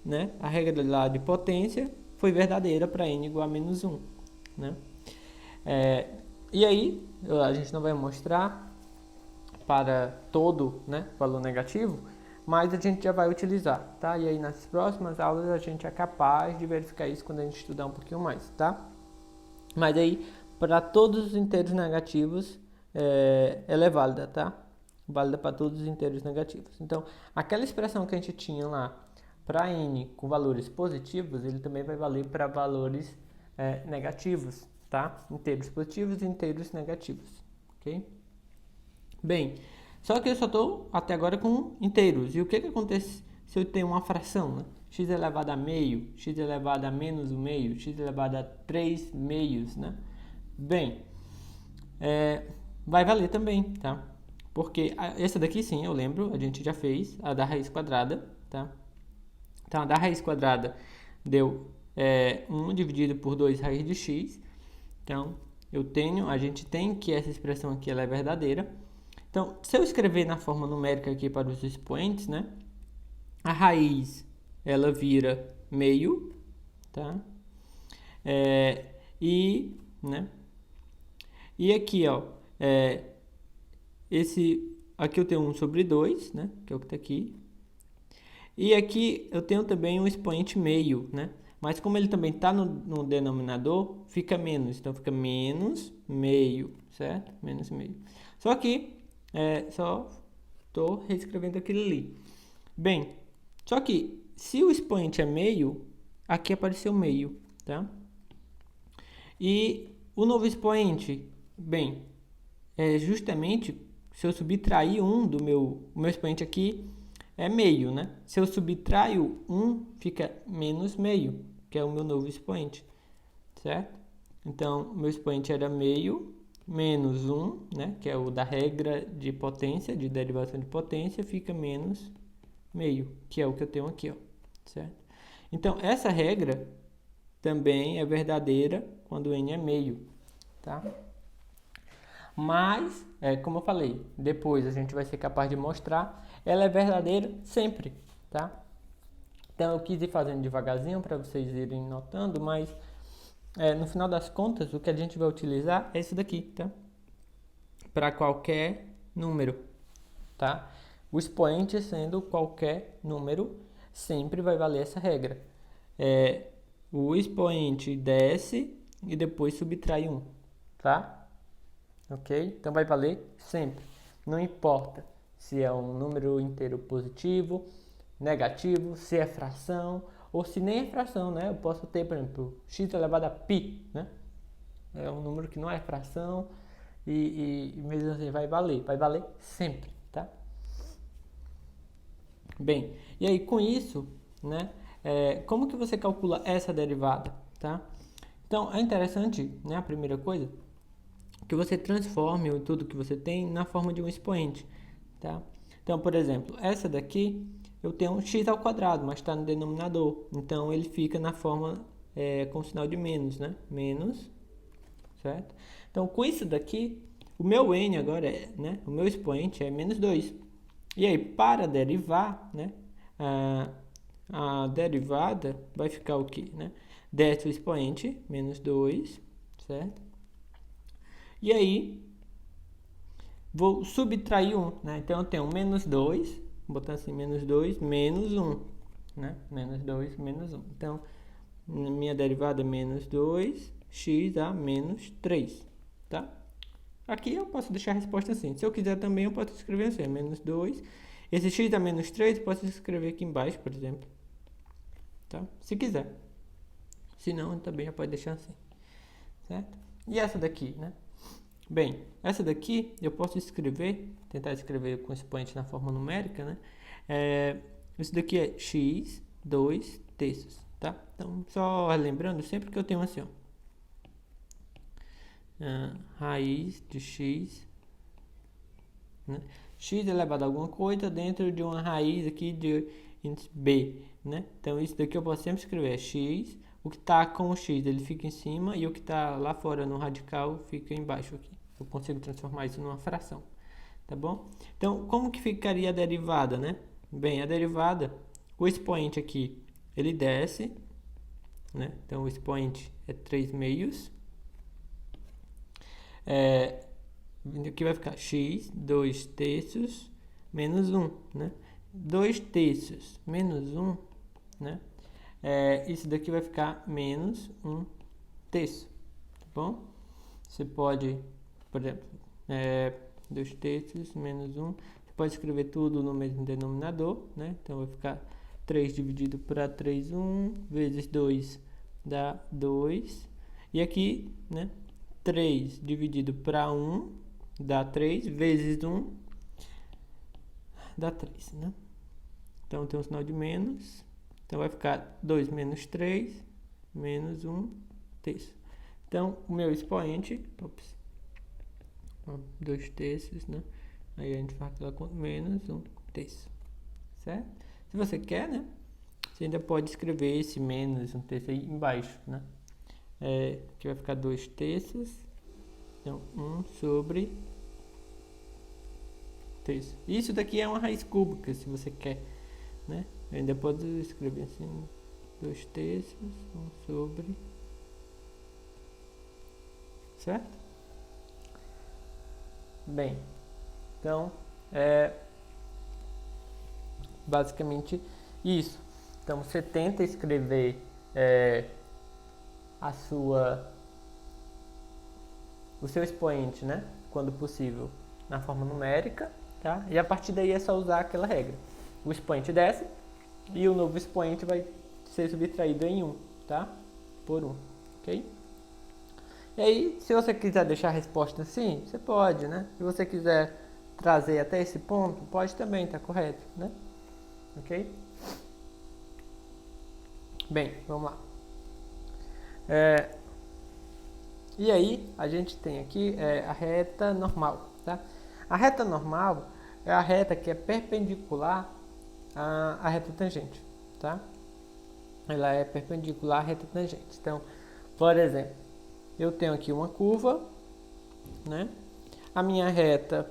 né? A regra lá de potência foi verdadeira para n igual a menos 1, né? E aí, a gente não vai mostrar para todo, né, valor negativo, mas a gente já vai utilizar, tá? E aí nas próximas aulas a gente é capaz de verificar isso quando a gente estudar um pouquinho mais, tá? Mas aí, para todos os inteiros negativos, ela é válida, tá? Válida para todos os inteiros negativos. Então, aquela expressão que a gente tinha lá para n com valores positivos, ele também vai valer para valores negativos, tá? Inteiros positivos e inteiros negativos, ok? Bem, só que eu só estou até agora com inteiros. E o que acontece se eu tenho uma fração, né? X elevado a meio, x elevado a menos 1 meio, x elevado a 3 meios, né? Bem, vai valer também, tá? Porque essa daqui sim, eu lembro, a gente já fez, a da raiz quadrada, tá? Então, a da raiz quadrada deu 1 dividido por 2 raiz de x. Então, a gente tem que essa expressão aqui ela é verdadeira. Então, se eu escrever na forma numérica aqui para os expoentes, né? A raiz, ela vira meio, tá? Né? E aqui, ó, aqui eu tenho 1 sobre 2, né? Que é o que está aqui. E aqui eu tenho também um expoente meio, né? Mas como ele também está no denominador, fica menos. Então, fica menos meio, certo? Menos meio. Só que, só estou reescrevendo aquilo ali. Bem, só que se o expoente é meio, aqui apareceu meio, tá? E o novo expoente, bem, justamente se eu subtrair 1 do o meu expoente aqui é meio, né? Se eu subtraio 1, fica menos meio, que é o meu novo expoente, certo? Então, meu expoente era meio menos 1, né? Que é o da regra de potência, de derivação de potência, fica menos meio, que é o que eu tenho aqui, ó, certo? Então, essa regra também é verdadeira quando n é meio, tá? Mas, como eu falei, depois a gente vai ser capaz de mostrar, ela é verdadeira sempre, tá? Então eu quis ir fazendo devagarzinho para vocês irem notando, mas no final das contas o que a gente vai utilizar é isso daqui, tá? Para qualquer número, tá? O expoente sendo qualquer número, sempre vai valer essa regra. O expoente desce e depois subtrai 1, tá? Ok? Então vai valer sempre. Não importa se é um número inteiro positivo, negativo, se é fração ou se nem é fração, né? Eu posso ter, por exemplo, x elevado a π, né? É um número que não é fração e mesmo assim vai valer sempre, tá? Bem, e aí com isso, né? Como que você calcula essa derivada, tá? Então é interessante, né? A primeira coisa, que você transforme tudo que você tem na forma de um expoente, tá? Então, por exemplo, essa daqui eu tenho um x ao quadrado, mas está no denominador, então ele fica na forma com sinal de menos, né? Menos, certo? Então, com isso daqui, o meu n agora né? O meu expoente é menos 2. E aí, para derivar, né? A derivada vai ficar o quê, né? Desce o expoente, menos 2, certo? E aí, vou subtrair 1, né? Então, eu tenho menos 2, vou botar assim, menos 2, menos 1, né? Menos 2, menos 1. Então, minha derivada é menos 2, x a menos 3, tá? Aqui eu posso deixar a resposta assim. Se eu quiser também, eu posso escrever assim, menos 2. Esse x a menos 3, eu posso escrever aqui embaixo, por exemplo. Tá? Se quiser. Se não, também já pode deixar assim. Certo? E essa daqui, né? Bem, essa daqui eu posso escrever, tentar escrever com expoente na forma numérica, né? Isso daqui é x 2 terços, tá? Então, só lembrando sempre que eu tenho assim, ó. Raiz de x, né? X elevado a alguma coisa dentro de uma raiz aqui de índice b, né? Então, isso daqui eu posso sempre escrever x, o que está com o x ele fica em cima e o que está lá fora no radical fica embaixo aqui. Eu consigo transformar isso numa fração, tá bom? Então, como que ficaria a derivada, né? Bem, a derivada, o expoente aqui, ele desce, né? Então, o expoente é 3 meios. Aqui vai ficar x, 2 terços, menos 1, né? 2 terços menos 1, né? Isso daqui vai ficar menos 1 terço, tá bom? Você pode, por exemplo, 2 terços menos 1, você pode escrever tudo no mesmo denominador, né? Então vai ficar 3 dividido por 3, 1, vezes 2 dá 2. E aqui, né? 3 dividido para 1 dá 3, vezes 1 dá 3, né? Então tem um sinal de menos. Então vai ficar 2 menos 3, menos 1 terço. Então o meu expoente, 2 terços, né? Aí a gente faz aquela conta, menos 1 terço, certo? Se você quer, né? Você ainda pode escrever esse menos 1 terço aí embaixo, né? Que vai ficar 2 terços, então 1 sobre terço. Isso daqui é uma raiz cúbica, se você quer, né? Ainda pode escrever assim, 2 terços, 1 sobre, certo? Bem, então, basicamente isso. Então, você tenta escrever o seu expoente, né? Quando possível, na forma numérica, tá? E a partir daí é só usar aquela regra. O expoente desce e o novo expoente vai ser subtraído em 1, tá? Por 1, ok? E aí, se você quiser deixar a resposta assim, você pode, né? Se você quiser trazer até esse ponto, pode também, tá correto, né? Ok? Bem, vamos lá. E aí, a gente tem aqui a reta normal, tá? A reta normal é a reta que é perpendicular à reta tangente, tá? Ela é perpendicular à reta tangente. Então, por exemplo, eu tenho aqui uma curva, né? A minha reta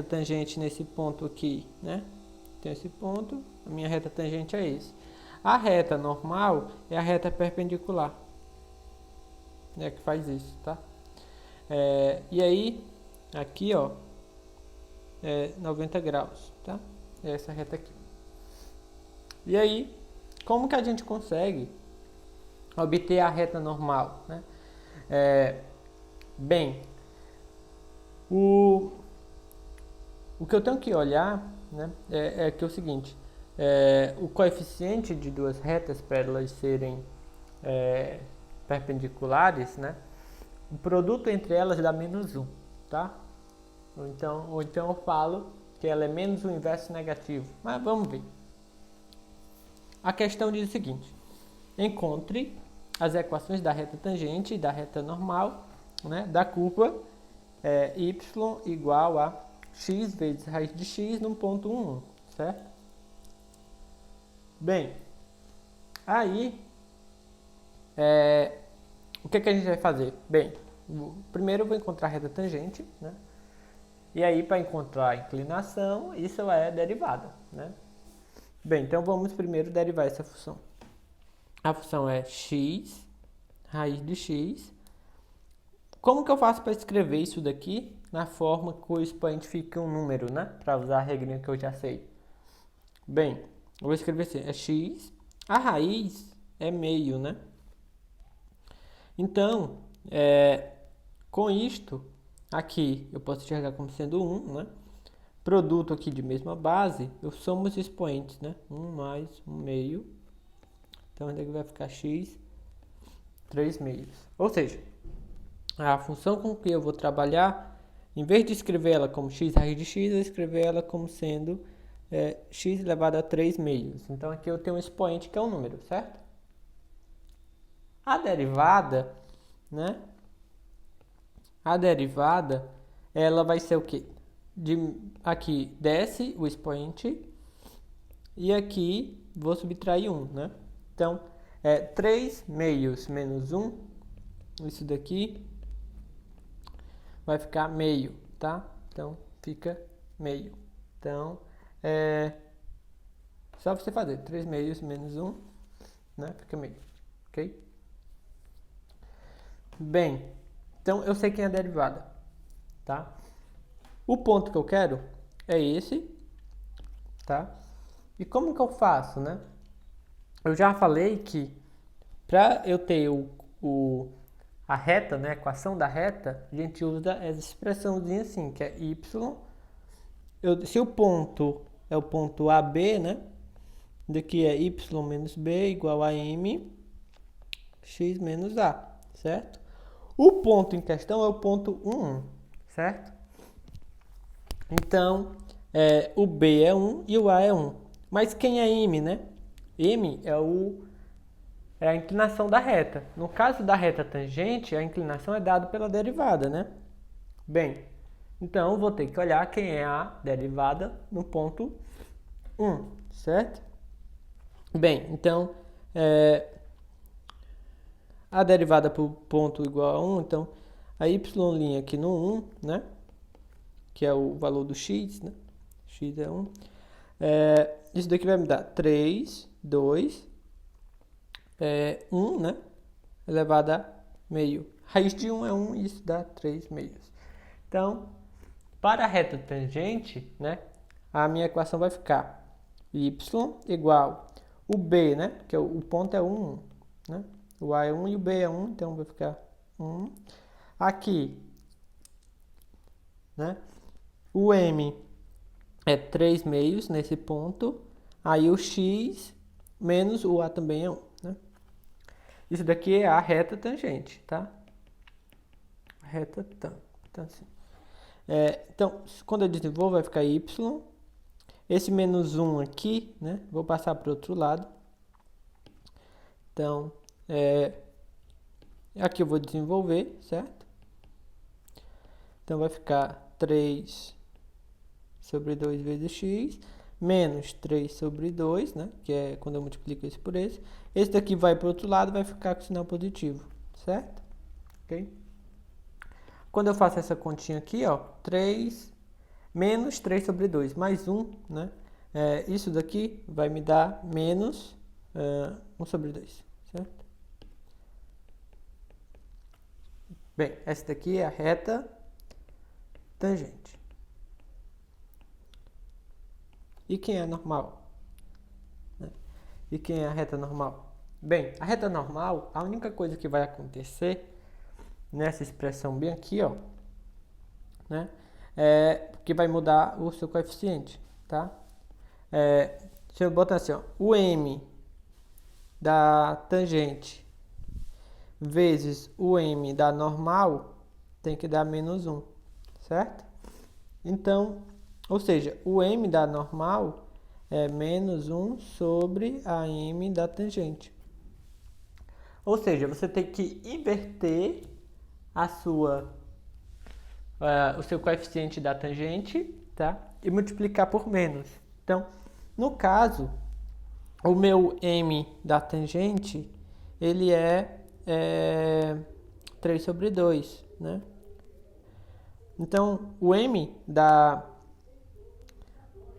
tangente nesse ponto aqui, né? tem esse ponto, a minha reta tangente é esse. A reta normal é a reta perpendicular, né, que faz isso, tá? E aí, aqui, ó, é 90 graus, tá? É essa reta aqui. E aí, como que a gente consegue obter a reta normal, né? Bem, o que eu tenho que olhar, né, é que é o seguinte, o coeficiente de duas retas, para elas serem perpendiculares, né, o produto entre elas dá -1, tá? Ou então eu falo que ela é menos o inverso negativo, mas vamos ver. A questão diz o seguinte: encontre as equações da reta tangente e da reta normal, né, da curva y igual a x vezes raiz de x no ponto 1, certo? Bem, aí, o que a gente vai fazer? Bem, primeiro eu vou encontrar a reta tangente, né? E aí, para encontrar a inclinação, isso é derivada, né? Bem, então vamos primeiro derivar essa função. A função é x, raiz de x. Como que eu faço para escrever isso daqui na forma que o expoente fica um número, né? Para usar a regrinha que eu já sei. Bem, eu vou escrever assim, é x, a raiz é meio, né? Então, com isto, aqui eu posso enxergar como sendo 1, né? Produto aqui de mesma base, eu somo os expoentes, né? 1 mais 1 meio. Então, onde é que vai ficar x? 3 meios. Ou seja, a função com que eu vou trabalhar, em vez de escrever ela como x raiz de x, eu vou escrever ela como sendo x elevado a 3 meios. Então, aqui eu tenho um expoente que é um número, certo? A derivada, né? A derivada, ela vai ser o quê? Aqui desce o expoente e aqui vou subtrair 1, né? Então, 3 meios menos 1, isso daqui vai ficar meio, tá? Então, fica meio. Então, só você fazer 3 meios menos 1, né? Fica meio, ok? Bem, então eu sei quem é a derivada, tá? O ponto que eu quero é esse, tá? E como que eu faço, né? Eu já falei que para eu ter a reta, né, a equação da reta, a gente usa essa expressãozinha assim, que é y. Se o ponto é o ponto AB, né? Daqui é y menos b igual a m x menos a, certo? O ponto em questão é o ponto 1, certo? Então, o b é 1 e o a é 1. Mas quem é m, né? M é a inclinação da reta. No caso da reta tangente, a inclinação é dada pela derivada, né? Bem, então eu vou ter que olhar quem é a derivada no ponto 1, certo? Bem, então, a derivada para o ponto igual a 1, então a y' aqui no 1, né? Que é o valor do x, né? X é 1. Isso daqui vai me dar 3, 2, 1, né? Elevado a meio. Raiz de 1 é 1 e isso dá 3 meios. Então, para a reta tangente, né? A minha equação vai ficar y igual o b, né? Que o ponto é 1, né? O a é 1 e o b é 1, então vai ficar 1. Aqui, né? O m é 3 meios nesse ponto. Aí o x menos o a também é 1, né? Isso daqui é a reta tangente, tá? Reta tangente. Então, assim. Então, quando eu desenvolvo, vai ficar y. Esse menos 1 aqui, né? Vou passar para o outro lado. Então, aqui eu vou desenvolver, certo? Então, vai ficar 3 sobre 2 vezes x, menos 3 sobre 2, né? Que é quando eu multiplico esse por esse. Esse daqui vai para o outro lado, vai ficar com sinal positivo, certo? Ok? Quando eu faço essa continha aqui, ó, 3 menos 3 sobre 2, mais 1, né? Isso daqui vai me dar menos 1 sobre 2, certo? Bem, essa daqui é a reta tangente. E quem é normal? E quem é a reta normal? Bem, a reta normal, a única coisa que vai acontecer nessa expressão bem aqui, ó, né, é que vai mudar o seu coeficiente, tá? Se eu botar assim, ó, o m da tangente vezes o m da normal tem que dar menos 1, certo? Então, ou seja, o m da normal é menos 1 sobre a m da tangente. Ou seja, você tem que inverter o seu coeficiente da tangente, tá? E multiplicar por menos. Então, no caso, o meu m da tangente, ele é 3 sobre 2, né? Então, o m da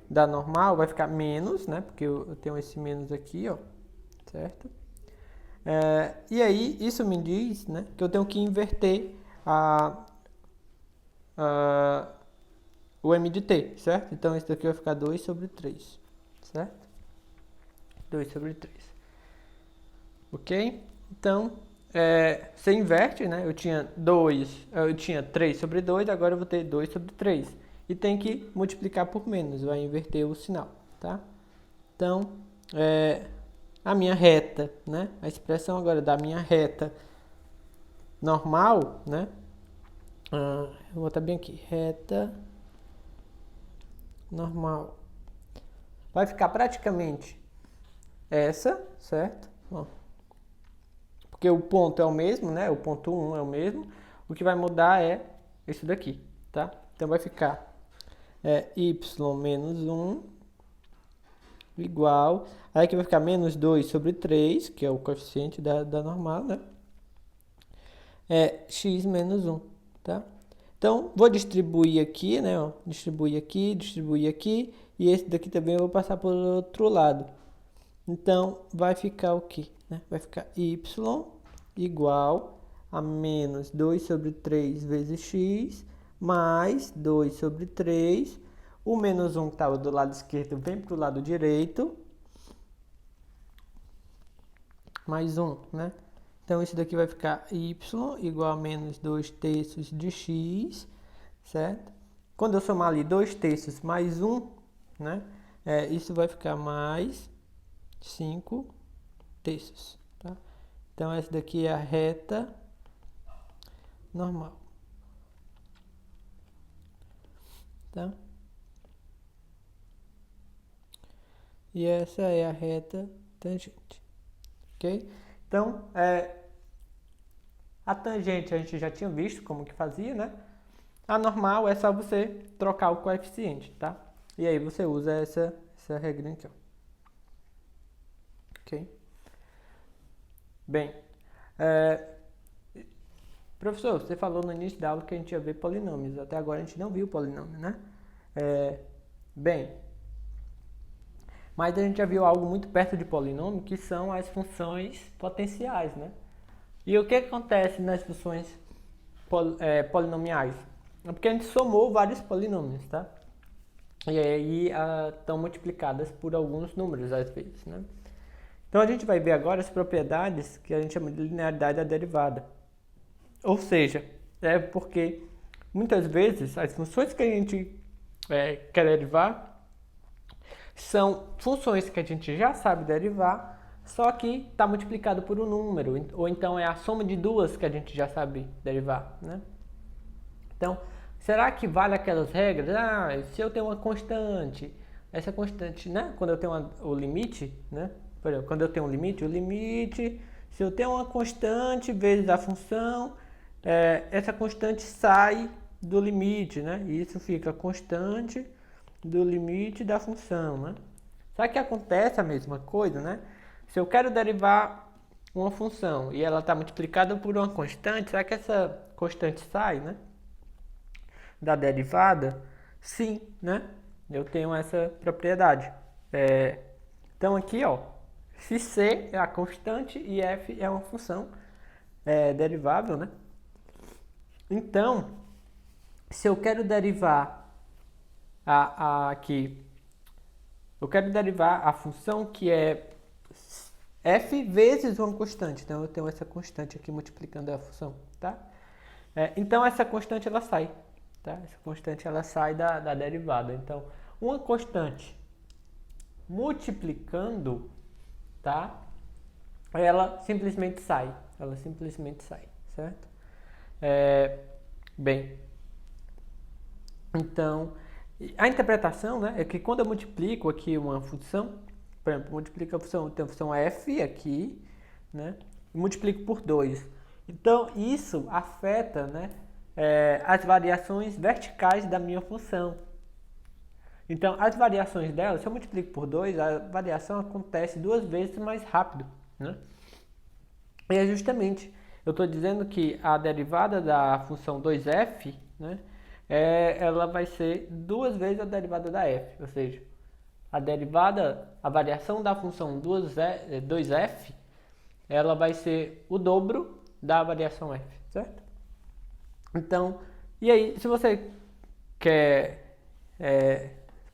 normal vai ficar menos, né? Porque eu tenho esse menos aqui, ó, certo? E aí, isso me diz, né, que eu tenho que inverter o m de t, certo? Então, isso daqui vai ficar 2 sobre 3, certo? 2 sobre 3. Ok? Então, você inverte, né? Eu tinha 3 sobre 2, agora eu vou ter 2 sobre 3. E tem que multiplicar por menos, vai inverter o sinal, tá? Então, a minha reta, né? A expressão agora da minha reta normal, né? Eu vou botar bem aqui, reta normal. Vai ficar praticamente essa, certo? Ó, porque o ponto é o mesmo, né? O ponto 1 é o mesmo. O que vai mudar é isso daqui, tá? Então vai ficar y menos 1 igual. Aí aqui vai ficar menos 2 sobre 3, que é o coeficiente da normal, né? X menos 1, tá? Então, vou distribuir aqui, né? Ó, distribuir aqui. E esse daqui também eu vou passar para o outro lado. Então, vai ficar o quê? Né? Vai ficar y igual a menos 2 sobre 3 vezes x, mais 2 sobre 3. O menos 1 que estava do lado esquerdo vem para o lado direito. Mais 1, né? Então, isso daqui vai ficar y igual a menos 2 terços de x, certo? Quando eu somar ali 2 terços mais 1, né? Isso vai ficar mais 5 terços, tá? Então, essa daqui é a reta normal, tá? E essa é a reta tangente, ok? Então, a tangente a gente já tinha visto como que fazia, né? A normal é só você trocar o coeficiente, tá? E aí você usa essa regrinha aqui, ó. Ok? Bem, professor, você falou no início da aula que a gente ia ver polinômios. Até agora a gente não viu polinômio, né? Bem, mas a gente já viu algo muito perto de polinômio, que são as funções potenciais, né? E o que acontece nas funções polinomiais? É porque a gente somou vários polinômios, tá? E aí estão multiplicadas por alguns números, às vezes, né? Então, a gente vai ver agora as propriedades que a gente chama de linearidade da derivada. Ou seja, porque muitas vezes as funções que a gente quer derivar são funções que a gente já sabe derivar, só que está multiplicado por um número, ou então é a soma de duas que a gente já sabe derivar, né? Então, será que vale aquelas regras? Se eu tenho uma constante, essa constante, né? Quando eu tenho o limite, né? Por exemplo, quando eu tenho um limite, se eu tenho uma constante vezes a função, essa constante sai do limite, né? E isso fica constante do limite da função, né? Será que acontece a mesma coisa, né? Se eu quero derivar uma função e ela está multiplicada por uma constante, será que essa constante sai, né? Da derivada? Sim, né? Eu tenho essa propriedade. Então aqui, ó, se C é a constante e F é uma função derivável, né? Então, se eu quero derivar aqui, eu quero derivar a função que é f vezes uma constante. Então, eu tenho essa constante aqui multiplicando a função, tá? Então, essa constante ela sai, tá? Essa constante ela sai da derivada. Então, uma constante multiplicando, tá? Ela simplesmente sai. Ela simplesmente sai, certo? Bem, então, a interpretação, né, é que quando eu multiplico aqui uma função, por exemplo, multiplico a função, tem a função f aqui, né, e multiplico por 2. Então, isso afeta, né, as variações verticais da minha função. Então, as variações dela, se eu multiplico por 2, a variação acontece 2 vezes mais rápido, né? E é justamente, eu estou dizendo que a derivada da função 2f, né, ela vai ser 2 vezes a derivada da f, ou seja, a variação da função 2f, ela vai ser o dobro da variação f, certo? Então, e aí, se você quer,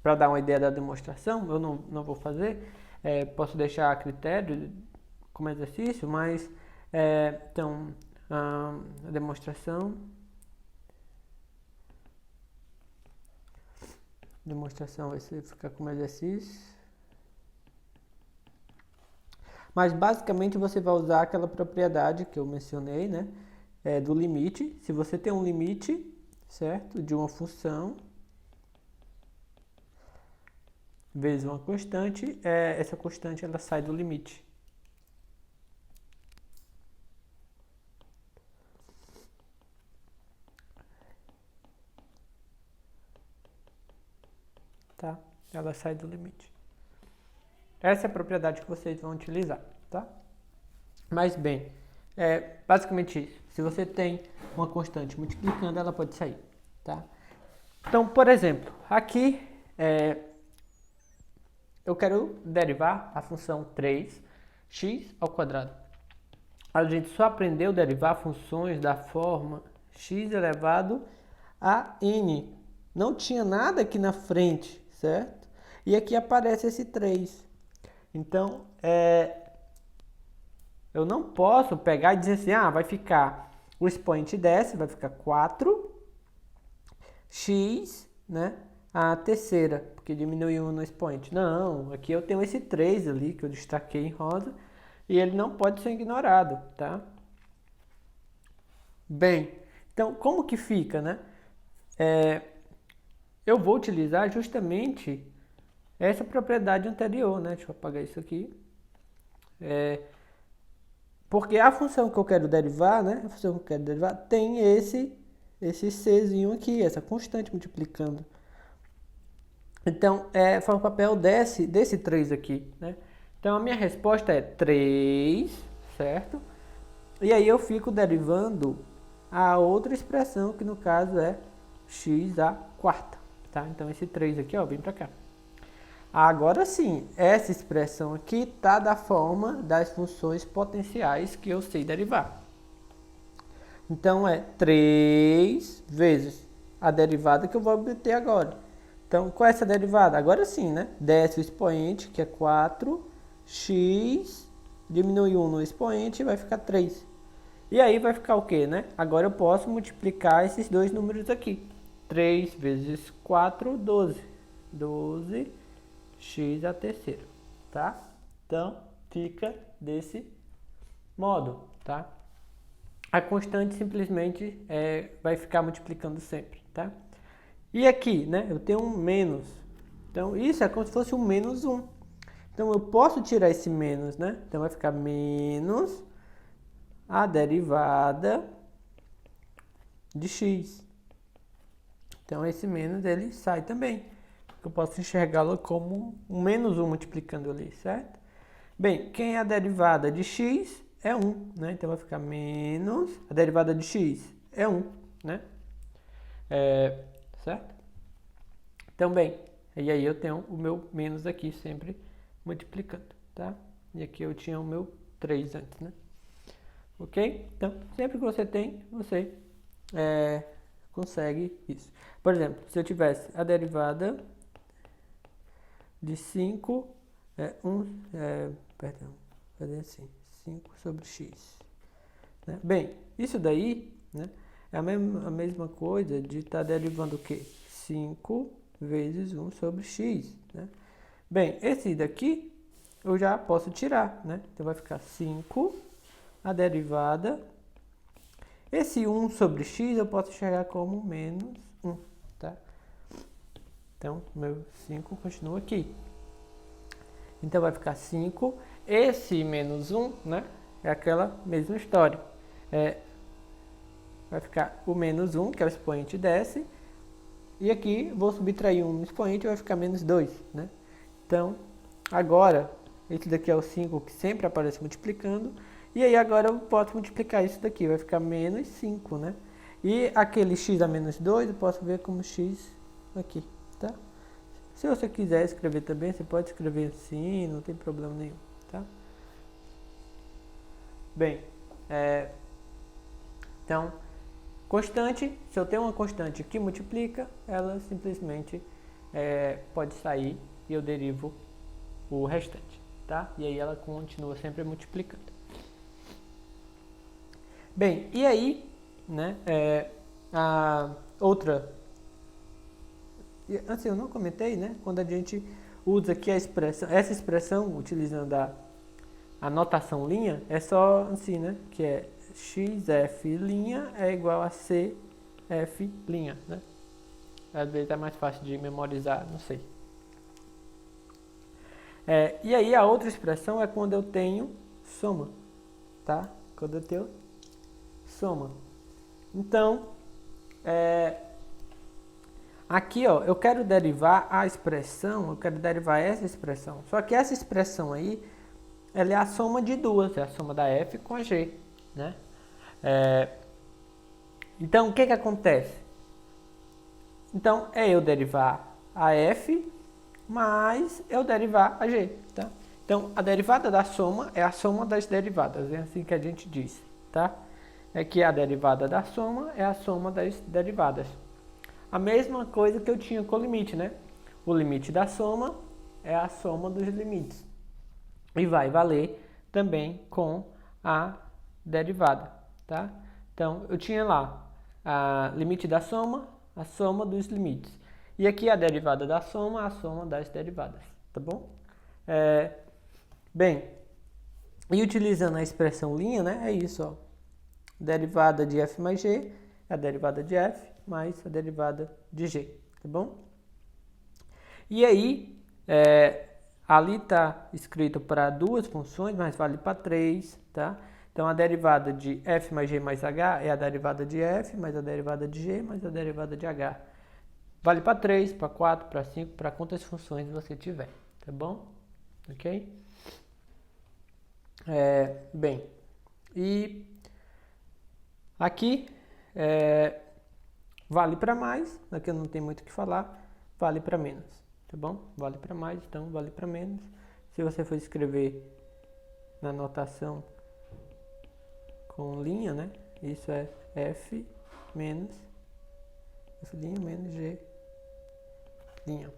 para dar uma ideia da demonstração, eu não vou fazer, posso deixar a critério como exercício, mas, então, a demonstração vai ficar como exercício. Mas basicamente você vai usar aquela propriedade que eu mencionei, né? Do limite. Se você tem um limite, certo? De uma função vezes uma constante, essa constante ela sai do limite. Tá? Ela sai do limite. Essa é a propriedade que vocês vão utilizar, tá? Mas bem, basicamente isso. Se você tem uma constante multiplicando, ela pode sair, tá? Então, por exemplo, aqui eu quero derivar a função 3x ao quadrado. A gente só aprendeu a derivar funções da forma x elevado a n. Não tinha nada aqui na frente, certo? E aqui aparece esse 3. Então, eu não posso pegar e dizer assim, vai ficar, o expoente desce, vai ficar 4x, né? A terceira, porque diminuiu no expoente. Não, aqui eu tenho esse 3 ali, que eu destaquei em rosa, e ele não pode ser ignorado, tá? Bem, então como que fica, né? Eu vou utilizar justamente essa propriedade anterior, né? Deixa eu apagar isso aqui. Porque a função que eu quero derivar, né? A função que eu quero derivar tem esse czinho aqui, essa constante multiplicando. Então, faz o papel desse 3 aqui, né? Então, a minha resposta é 3, certo? E aí eu fico derivando a outra expressão, que no caso é x à quarta, tá? Então, esse 3 aqui, ó, vem pra cá. Agora sim, essa expressão aqui está da forma das funções potenciais que eu sei derivar. Então, é 3 vezes a derivada que eu vou obter agora. Então, qual é essa derivada? Agora sim, né? Desce o expoente, que é 4x, diminui 1 no expoente e vai ficar 3. E aí vai ficar o quê, né? Agora eu posso multiplicar esses dois números aqui. 3 vezes 4, 12. 12x à terceira, tá? Então, fica desse modo, tá? A constante simplesmente vai ficar multiplicando sempre, tá? E aqui, né, eu tenho um menos. Então, isso é como se fosse um menos 1. Então, eu posso tirar esse menos, né? Então, vai ficar menos a derivada de x. Então, esse menos, ele sai também. Eu posso enxergá-lo como um menos 1 multiplicando ali, certo? Bem, quem é a derivada de x é 1, né? Então, vai ficar menos a derivada de x é 1, né? Certo? Então, bem, E aí eu tenho o meu menos aqui sempre multiplicando, tá? E aqui eu tinha o meu 3 antes, né? Ok? Então, sempre que você tem, você consegue isso. Por exemplo, se eu tivesse a derivada de 5, perdão, fazer assim, 5 sobre x. Né? Bem, isso daí, né, é a mesma coisa de estar derivando o quê? 5 vezes 1 sobre x. Né? Bem, esse daqui eu já posso tirar, né? Então vai ficar 5, a derivada. Esse 1 sobre x eu posso chegar como menos 1, tá? Então, meu 5 continua aqui. Então vai ficar 5. Esse menos 1, né? É aquela mesma história. Vai ficar o menos 1, que é o expoente desce. E aqui vou subtrair um expoente e vai ficar menos 2, né? Então, agora, esse daqui é o 5 que sempre aparece multiplicando. E aí agora eu posso multiplicar isso daqui, vai ficar menos 5, né? E aquele x a menos 2 eu posso ver como x aqui, tá? Se você quiser escrever também, você pode escrever assim, não tem problema nenhum, tá? Bem, então, constante, se eu tenho uma constante que multiplica, ela simplesmente pode sair e eu derivo o restante, tá? E aí ela continua sempre multiplicando. Bem, e aí, né, a outra, assim, eu não comentei, né, quando a gente usa aqui essa expressão, utilizando a notação linha, é só assim, né, que é xf' é igual a cf', né, às vezes é mais fácil de memorizar, não sei. E aí a outra expressão é quando eu tenho soma, tá? Quando eu tenho soma. Então, aqui, ó, eu quero derivar a expressão, eu quero derivar essa expressão. Só que essa expressão aí, ela é a soma de duas, é a soma da f com a g, né? Então, o que que acontece? Então, é eu derivar a f mais eu derivar a g, tá? Então, a derivada da soma é a soma das derivadas, é assim que a gente diz, tá? É que a derivada da soma é a soma das derivadas. A mesma coisa que eu tinha com o limite, né? O limite da soma é a soma dos limites. E vai valer também com a derivada, tá? Então, eu tinha lá a limite da soma, a soma dos limites. E aqui a derivada da soma, a soma das derivadas, tá bom? Bem, e utilizando a expressão linha, né? É isso, ó. Derivada de f mais g é a derivada de f mais a derivada de g, tá bom? E aí, ali está escrito para duas funções, mas vale para três, tá? Então, a derivada de f mais g mais h é a derivada de f mais a derivada de g mais a derivada de h. Vale para 3, para 4, para 5, para quantas funções você tiver, tá bom? Ok? Bem, e aqui vale para mais, aqui eu não tenho muito o que falar, vale para menos, tá bom? Vale para mais, então vale para menos. Se você for escrever na notação com linha, né? Isso é f menos f' menos g linha.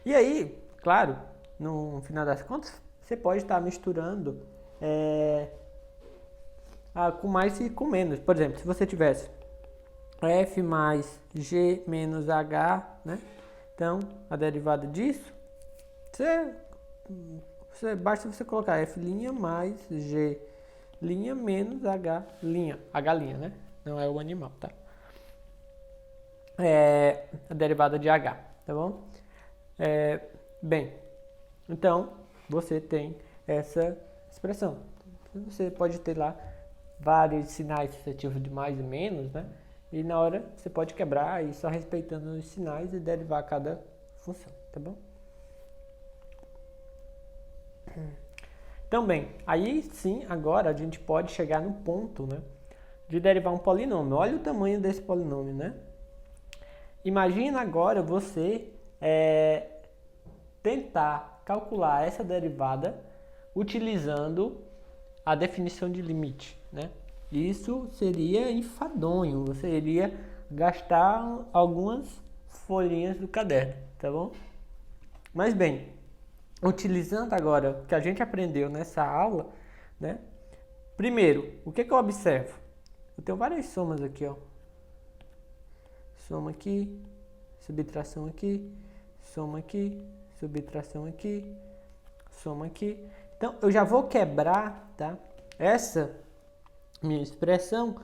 E aí, claro, no final das contas, você pode estar misturando com mais e com menos. Por exemplo, se você tivesse f mais g menos h, né? Então, a derivada disso, basta você colocar f' mais g' menos h', né? Não é o animal, tá? A derivada de h, tá bom? Bem, então, você tem essa expressão. Você pode ter lá vários sinais sucessivos de mais e menos, né? E na hora você pode quebrar e só respeitando os sinais e derivar cada função, tá bom? Então, bem, aí sim, agora a gente pode chegar no ponto, né, de derivar um polinômio. Olha o tamanho desse polinômio, né? Imagina agora você tentar calcular essa derivada utilizando a definição de limite, né? Isso seria enfadonho, você iria gastar algumas folhinhas do caderno, tá bom? Mas bem, utilizando agora o que a gente aprendeu nessa aula, né? Primeiro, o que eu observo? Eu tenho várias somas aqui, ó. Soma aqui, subtração aqui, soma aqui, subtração aqui, soma aqui. Então, eu já vou quebrar, tá? Essa minha expressão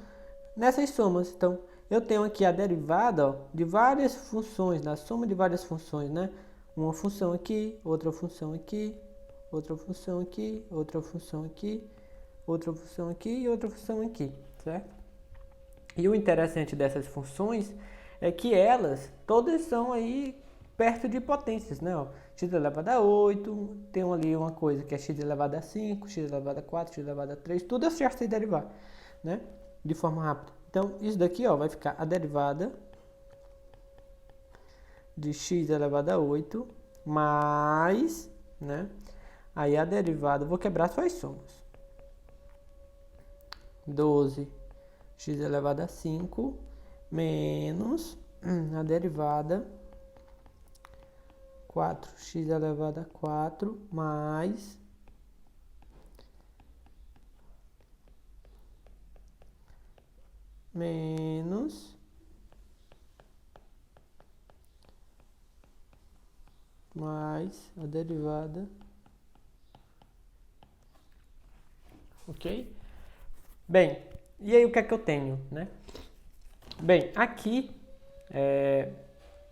nessas somas. Então, eu tenho aqui a derivada, ó, de várias funções, da soma de várias funções, né? Uma função aqui, outra função aqui, outra função aqui, outra função aqui, outra função aqui e outra função aqui, certo? E o interessante dessas funções é que elas todas são aí perto de potências, né? Ó, x elevado a 8, tem ali uma coisa que é x elevado a 5, x elevado a 4, x elevado a 3, tudo eu já sei derivar, né? De forma rápida. Então, isso daqui, ó, vai ficar a derivada de x elevado a 8 mais, né? Aí a derivada, vou quebrar só as somas. 12 x elevado a 5 menos a derivada 4x elevado a 4 mais menos mais a derivada, ok? Bem, e aí o que é que eu tenho, né? Bem, aqui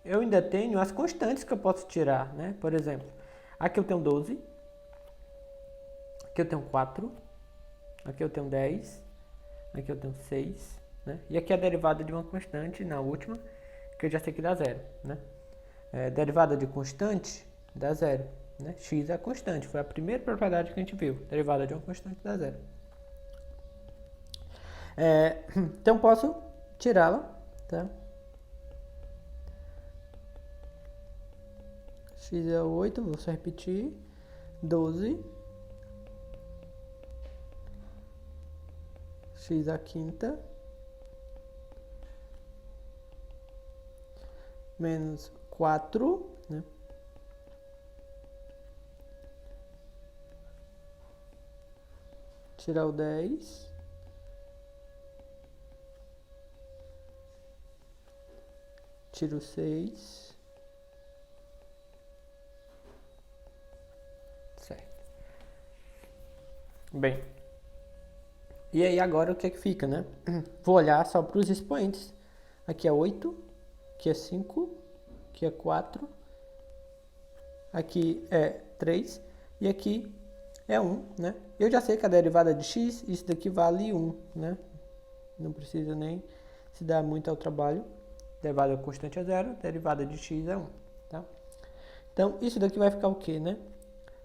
eu ainda tenho as constantes que eu posso tirar, né? Por exemplo, aqui eu tenho 12, aqui eu tenho 4, aqui eu tenho 10, aqui eu tenho 6, né? E aqui a derivada de uma constante na última, que eu já sei que dá zero, né? Derivada de constante dá zero, né? X é a constante, foi a primeira propriedade que a gente viu. Derivada de uma constante dá zero. Então posso tirá-la, tá? X é 8, vou só repetir. 12. X a quinta. Menos 4, né? Tirar o 10. Tiro o 6. Certo. Bem. E aí agora o que é que fica, né? Vou olhar só para os expoentes. Aqui é 8. Aqui é 5. Aqui é 4. Aqui é 3. E aqui é 1, né? Eu já sei que a derivada de x, isso daqui vale 1, né? Não precisa nem se dar muito ao trabalho. Derivada constante é 0, derivada de x é 1, tá? Então, isso daqui vai ficar o quê, né?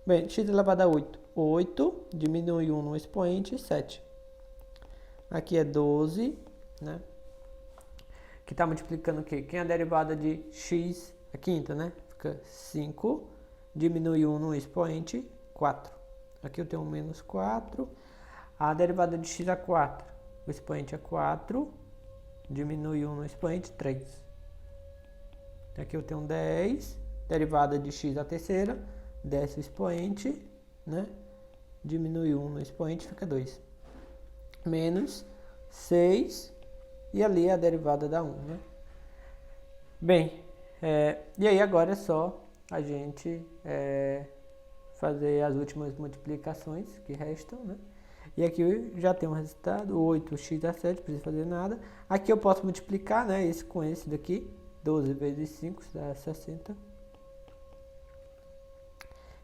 Bem, x elevado a 8. 8, diminui 1 no expoente, 7. Aqui é 12, né? Que está multiplicando o quê? Quem é a derivada de x, a quinta, né? Fica 5, diminui 1 no expoente, 4. Aqui eu tenho um menos 4. A derivada de x é 4. O expoente é 4. Diminui 1 no expoente, 3. Aqui eu tenho 10. Derivada de x à terceira. Desce o expoente, né? Diminui 1 no expoente, fica 2. Menos 6. E ali é a derivada da 1, né? Bem, e aí agora é só a gente fazer as últimas multiplicações que restam, né? E aqui eu já tenho um resultado, 8x a 7, não precisa fazer nada. Aqui eu posso multiplicar, né, esse com esse daqui, 12 vezes 5 dá 60.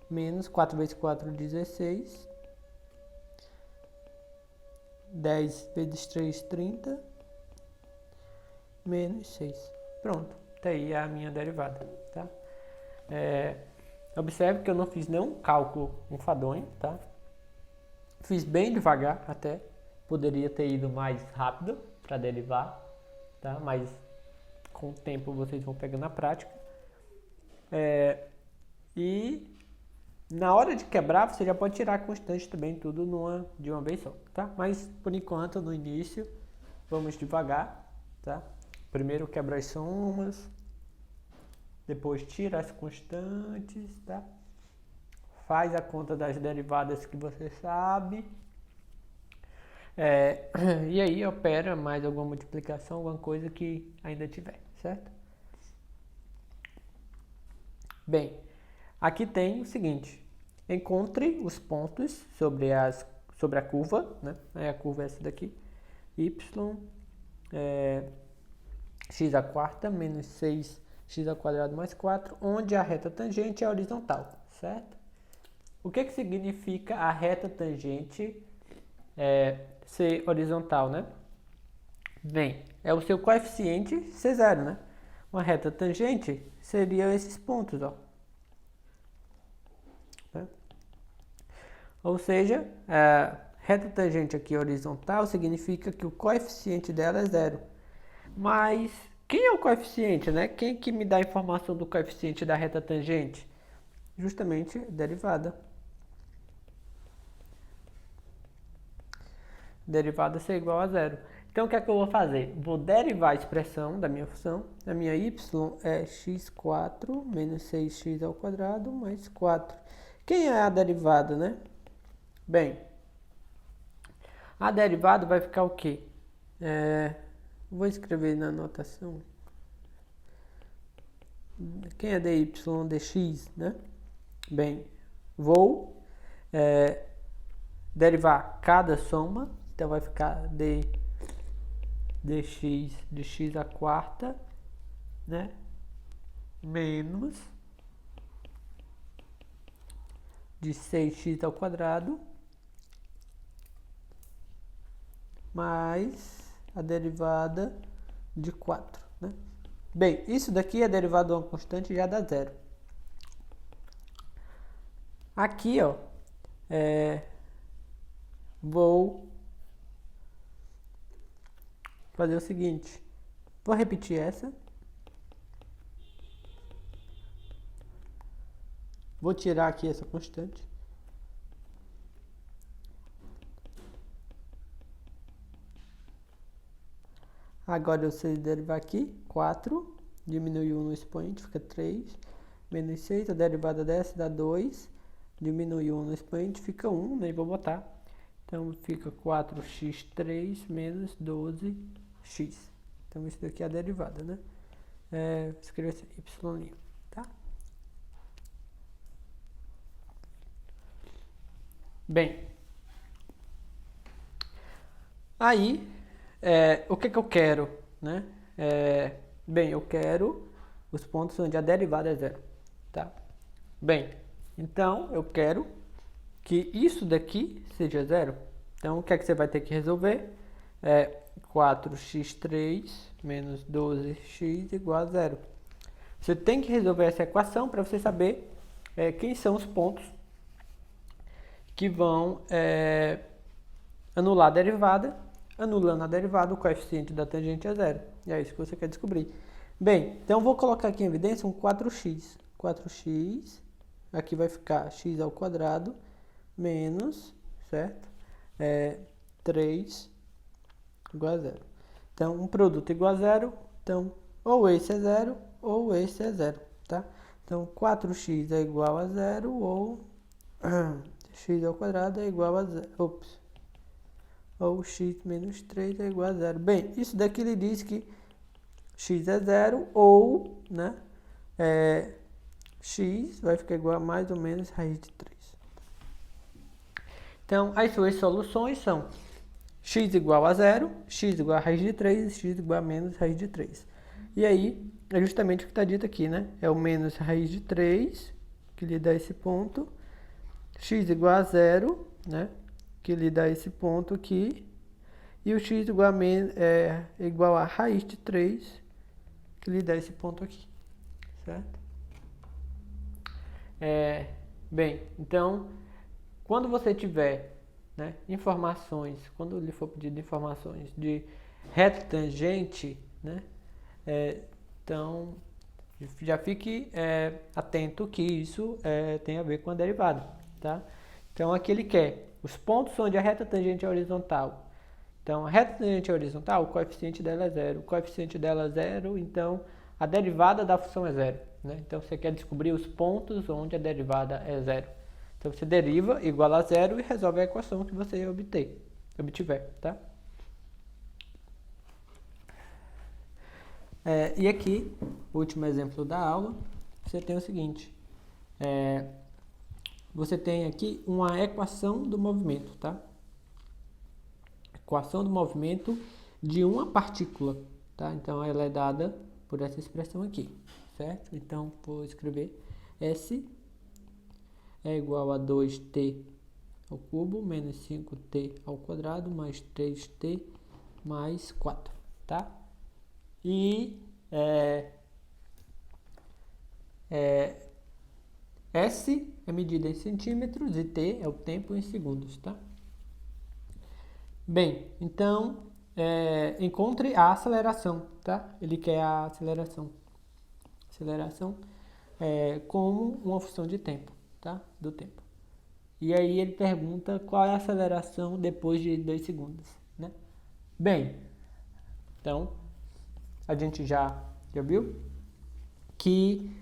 Menos 4 vezes 4, 16. 10 vezes 3, 30. Menos 6. Pronto, tá aí a minha derivada, tá? Observe que eu não fiz nenhum cálculo enfadonho, tá? Fiz bem devagar até, poderia ter ido mais rápido para derivar, tá? Mas com o tempo vocês vão pegando a prática. E na hora de quebrar, você já pode tirar a constante também, tudo de uma vez só, tá? Mas, por enquanto, no início, vamos devagar, tá? Primeiro quebra as somas, depois tira as constantes, tá? Faz a conta das derivadas que você sabe. E aí opera mais alguma multiplicação, alguma coisa que ainda tiver, certo? Bem, aqui tem o seguinte: encontre os pontos sobre a curva, né? A curva é essa daqui, y, x à quarta menos 6x ao quadrado mais 4, onde a reta tangente é horizontal, certo? O que significa a reta tangente ser horizontal, né? Bem, é o seu coeficiente C0, né? Uma reta tangente seria esses pontos, ó. Né? Ou seja, a reta tangente aqui horizontal significa que o coeficiente dela é 0. Mas quem é o coeficiente, né? Quem que me dá a informação do coeficiente da reta tangente? Justamente a derivada. Derivada ser igual a 0. Então, o que é que eu vou fazer? Vou derivar a expressão da minha função. A minha y é x4 menos 6x ao quadrado mais 4. Quem é a derivada, né? Bem, a derivada vai ficar o quê? Vou escrever na anotação. Quem é dy, dx, né? Bem, vou derivar cada soma. Então, vai ficar dx de x à quarta, né? Menos de 6x ao quadrado mais a derivada de 4, né? Bem, isso daqui é derivada de uma constante, já dá 0. Aqui, ó, vou fazer o seguinte. Vou repetir essa. Vou tirar aqui essa constante. Agora eu sei derivar aqui. 4. Diminui 1 no expoente, fica 3. Menos 6. A derivada dessa dá 2. Diminui 1 no expoente, fica 1. Nem vou botar. Então fica 4x3 menos 12x. Então isso daqui é a derivada, né? Vou escrever assim, y', tá? Bem, aí, o que eu quero, né? Bem, eu quero os pontos onde a derivada é 0, tá? Bem, então eu quero que isso daqui seja 0. Então, o que é que você vai ter que resolver? 4x3 menos 12x igual a 0. Você tem que resolver essa equação para você saber quem são os pontos que vão anular a derivada. Anulando a derivada, o coeficiente da tangente é 0. E é isso que você quer descobrir. Bem, então vou colocar aqui em evidência um 4x. 4x, aqui vai ficar x ao quadrado menos, certo? 3 igual a 0. Então, um produto igual a 0. Então, ou esse é 0 ou esse é 0, tá? Então, 4x é igual a 0 ou x ao quadrado é igual a 0. Ou x menos 3 é igual a 0. Bem, isso daqui ele diz que x é 0 ou, né, x vai ficar igual a mais ou menos raiz de 3. Então, as suas soluções são x igual a 0, x igual a raiz de 3 e x igual a menos raiz de 3. E aí, é justamente o que está dito aqui, né? É o menos raiz de 3, que lhe dá esse ponto. X igual a 0, né? Que lhe dá esse ponto aqui. E o x igual a raiz de 3, que lhe dá esse ponto aqui. Certo? Bem, então, quando você tiver, né, informações, quando lhe for pedido informações de reta tangente, né, então Já fique atento que isso tem a ver com a derivada, tá? Então, aqui ele quer os pontos onde a reta tangente é horizontal. Então, a reta tangente é horizontal, o coeficiente dela é zero. O coeficiente dela é zero, então a derivada da função é zero, né? Então, você quer descobrir os pontos onde a derivada é zero. Então, você deriva igual a zero e resolve a equação que você obtiver, tá? E aqui, o último exemplo da aula, você tem o seguinte. Você tem aqui uma equação do movimento, tá? Equação do movimento de uma partícula, tá? Então, ela é dada por essa expressão aqui, certo? Então, vou escrever S é igual a 2t ao cubo menos 5t ao quadrado mais 3t mais 4, tá? E S é medida em centímetros e t é o tempo em segundos, tá? Bem, então, encontre a aceleração, tá? Ele quer a aceleração. Aceleração como uma função de tempo, tá? Do tempo. E aí ele pergunta qual é a aceleração depois de 2 segundos, né? Bem, então, a gente já viu que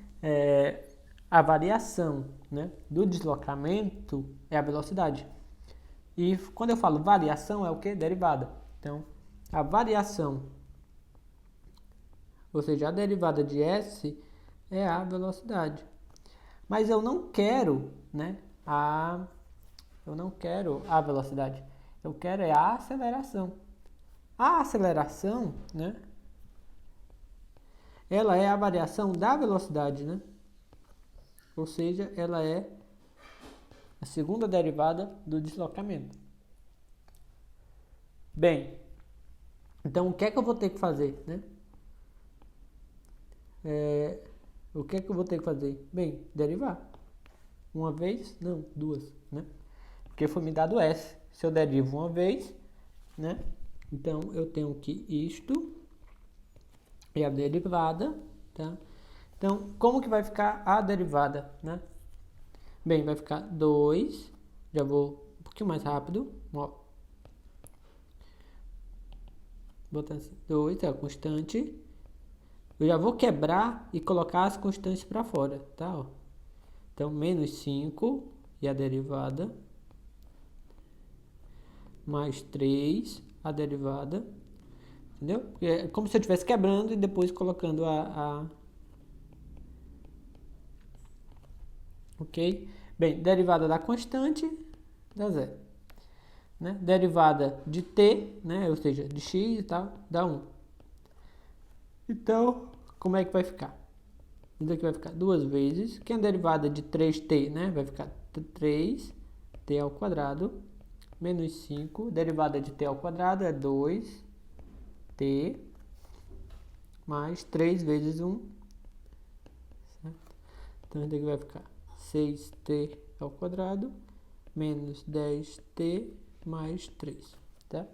a variação, né, do deslocamento é a velocidade. E quando eu falo variação é o que? Derivada. Então, a variação, ou seja, a derivada de S é a velocidade. Mas eu não quero, né, eu não quero a velocidade. Eu quero a aceleração. A aceleração, né, ela é a variação da velocidade, né? Ou seja, ela é a segunda derivada do deslocamento. Bem, então o que é que eu vou ter que fazer, né? O que é que eu vou ter que fazer? Bem, derivar. Uma vez? Não, duas, né? Porque foi me dado S. Se eu derivo uma vez, né? Então, eu tenho que isto é a derivada, tá? Então, como que vai ficar a derivada, né? Bem, vai ficar 2, já vou um pouquinho mais rápido, ó. Botar assim, 2 é a constante. Eu já vou quebrar e colocar as constantes para fora, tá? Ó. Então, menos 5 e a derivada, mais 3 a derivada, entendeu? É como se eu estivesse quebrando e depois colocando ok? Bem, derivada da constante dá zero, né? Derivada de t, né? Ou seja, de x e tal, dá 1. Então, como é que vai ficar? Isso aqui vai ficar duas vezes. Que é a derivada de 3t, né? Vai ficar 3t ao quadrado menos 5. Derivada de t ao quadrado é 2t mais 3 vezes 1. Certo? Então, isso aqui vai ficar 6t ao quadrado menos 10t mais 3, tá?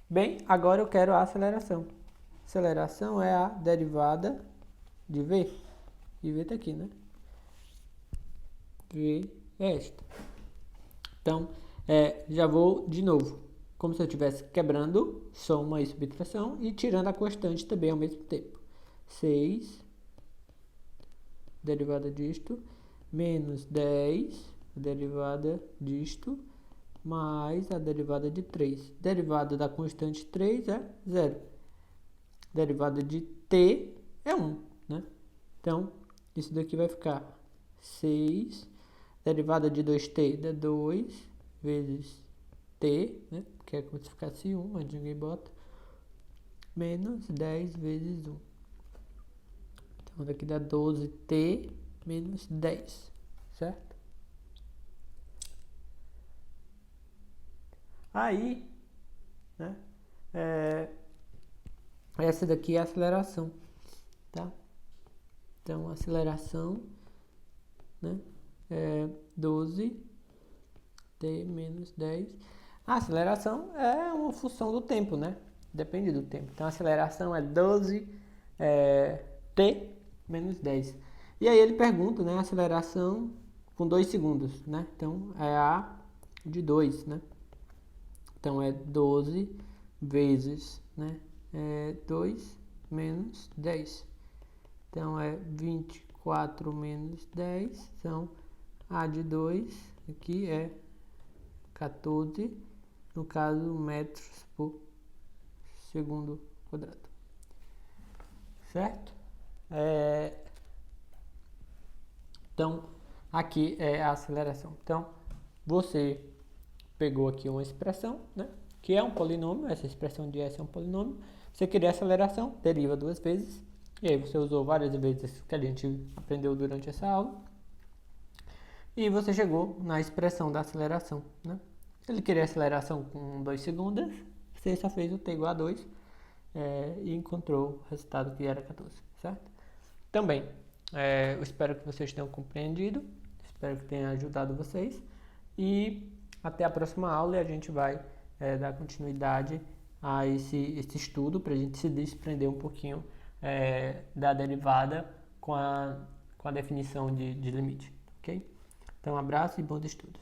Bem, agora eu quero a aceleração. Aceleração é a derivada de v. E v está aqui, né? V é esta. Então, já vou de novo. Como se eu estivesse quebrando, soma e subtração e tirando a constante também ao mesmo tempo. 6, derivada disto, menos 10, derivada disto, mais a derivada de 3. Derivada da constante 3 é 0. Derivada de t é 1, né? Então, isso daqui vai ficar 6. Derivada de 2t é 2 vezes t, né? Que é como se ficasse 1, mas ninguém bota. Menos 10 vezes 1. Então, daqui dá 12t menos 10, certo? Aí, né? Essa daqui é a aceleração, tá? Então, a aceleração, né? 12t menos 10. A aceleração é uma função do tempo, né? Depende do tempo. Então, a aceleração é 12 t menos 10. E aí ele pergunta, né, a aceleração com 2 segundos, né? Então, é a de 2, né? Então, é 12 vezes, né? 2 menos 10. Então, é 24 menos 10. Então, a de 2 aqui é 14, no caso, metros por segundo quadrado. Certo? Então, aqui é a aceleração. Então, você pegou aqui uma expressão, né, que é um polinômio, essa expressão de S é um polinômio. Você queria a aceleração, deriva duas vezes, e aí você usou várias vezes que a gente aprendeu durante essa aula, e você chegou na expressão da aceleração, né? Se ele queria aceleração com 2 segundos, você só fez o t igual a 2 e encontrou o resultado que era 14, certo? Também, eu espero que vocês tenham compreendido, espero que tenha ajudado vocês, e até a próxima aula e a gente vai dar continuidade a esse estudo para a gente se desprender um pouquinho da derivada com a definição de limite, ok? Então, um abraço e bons estudos.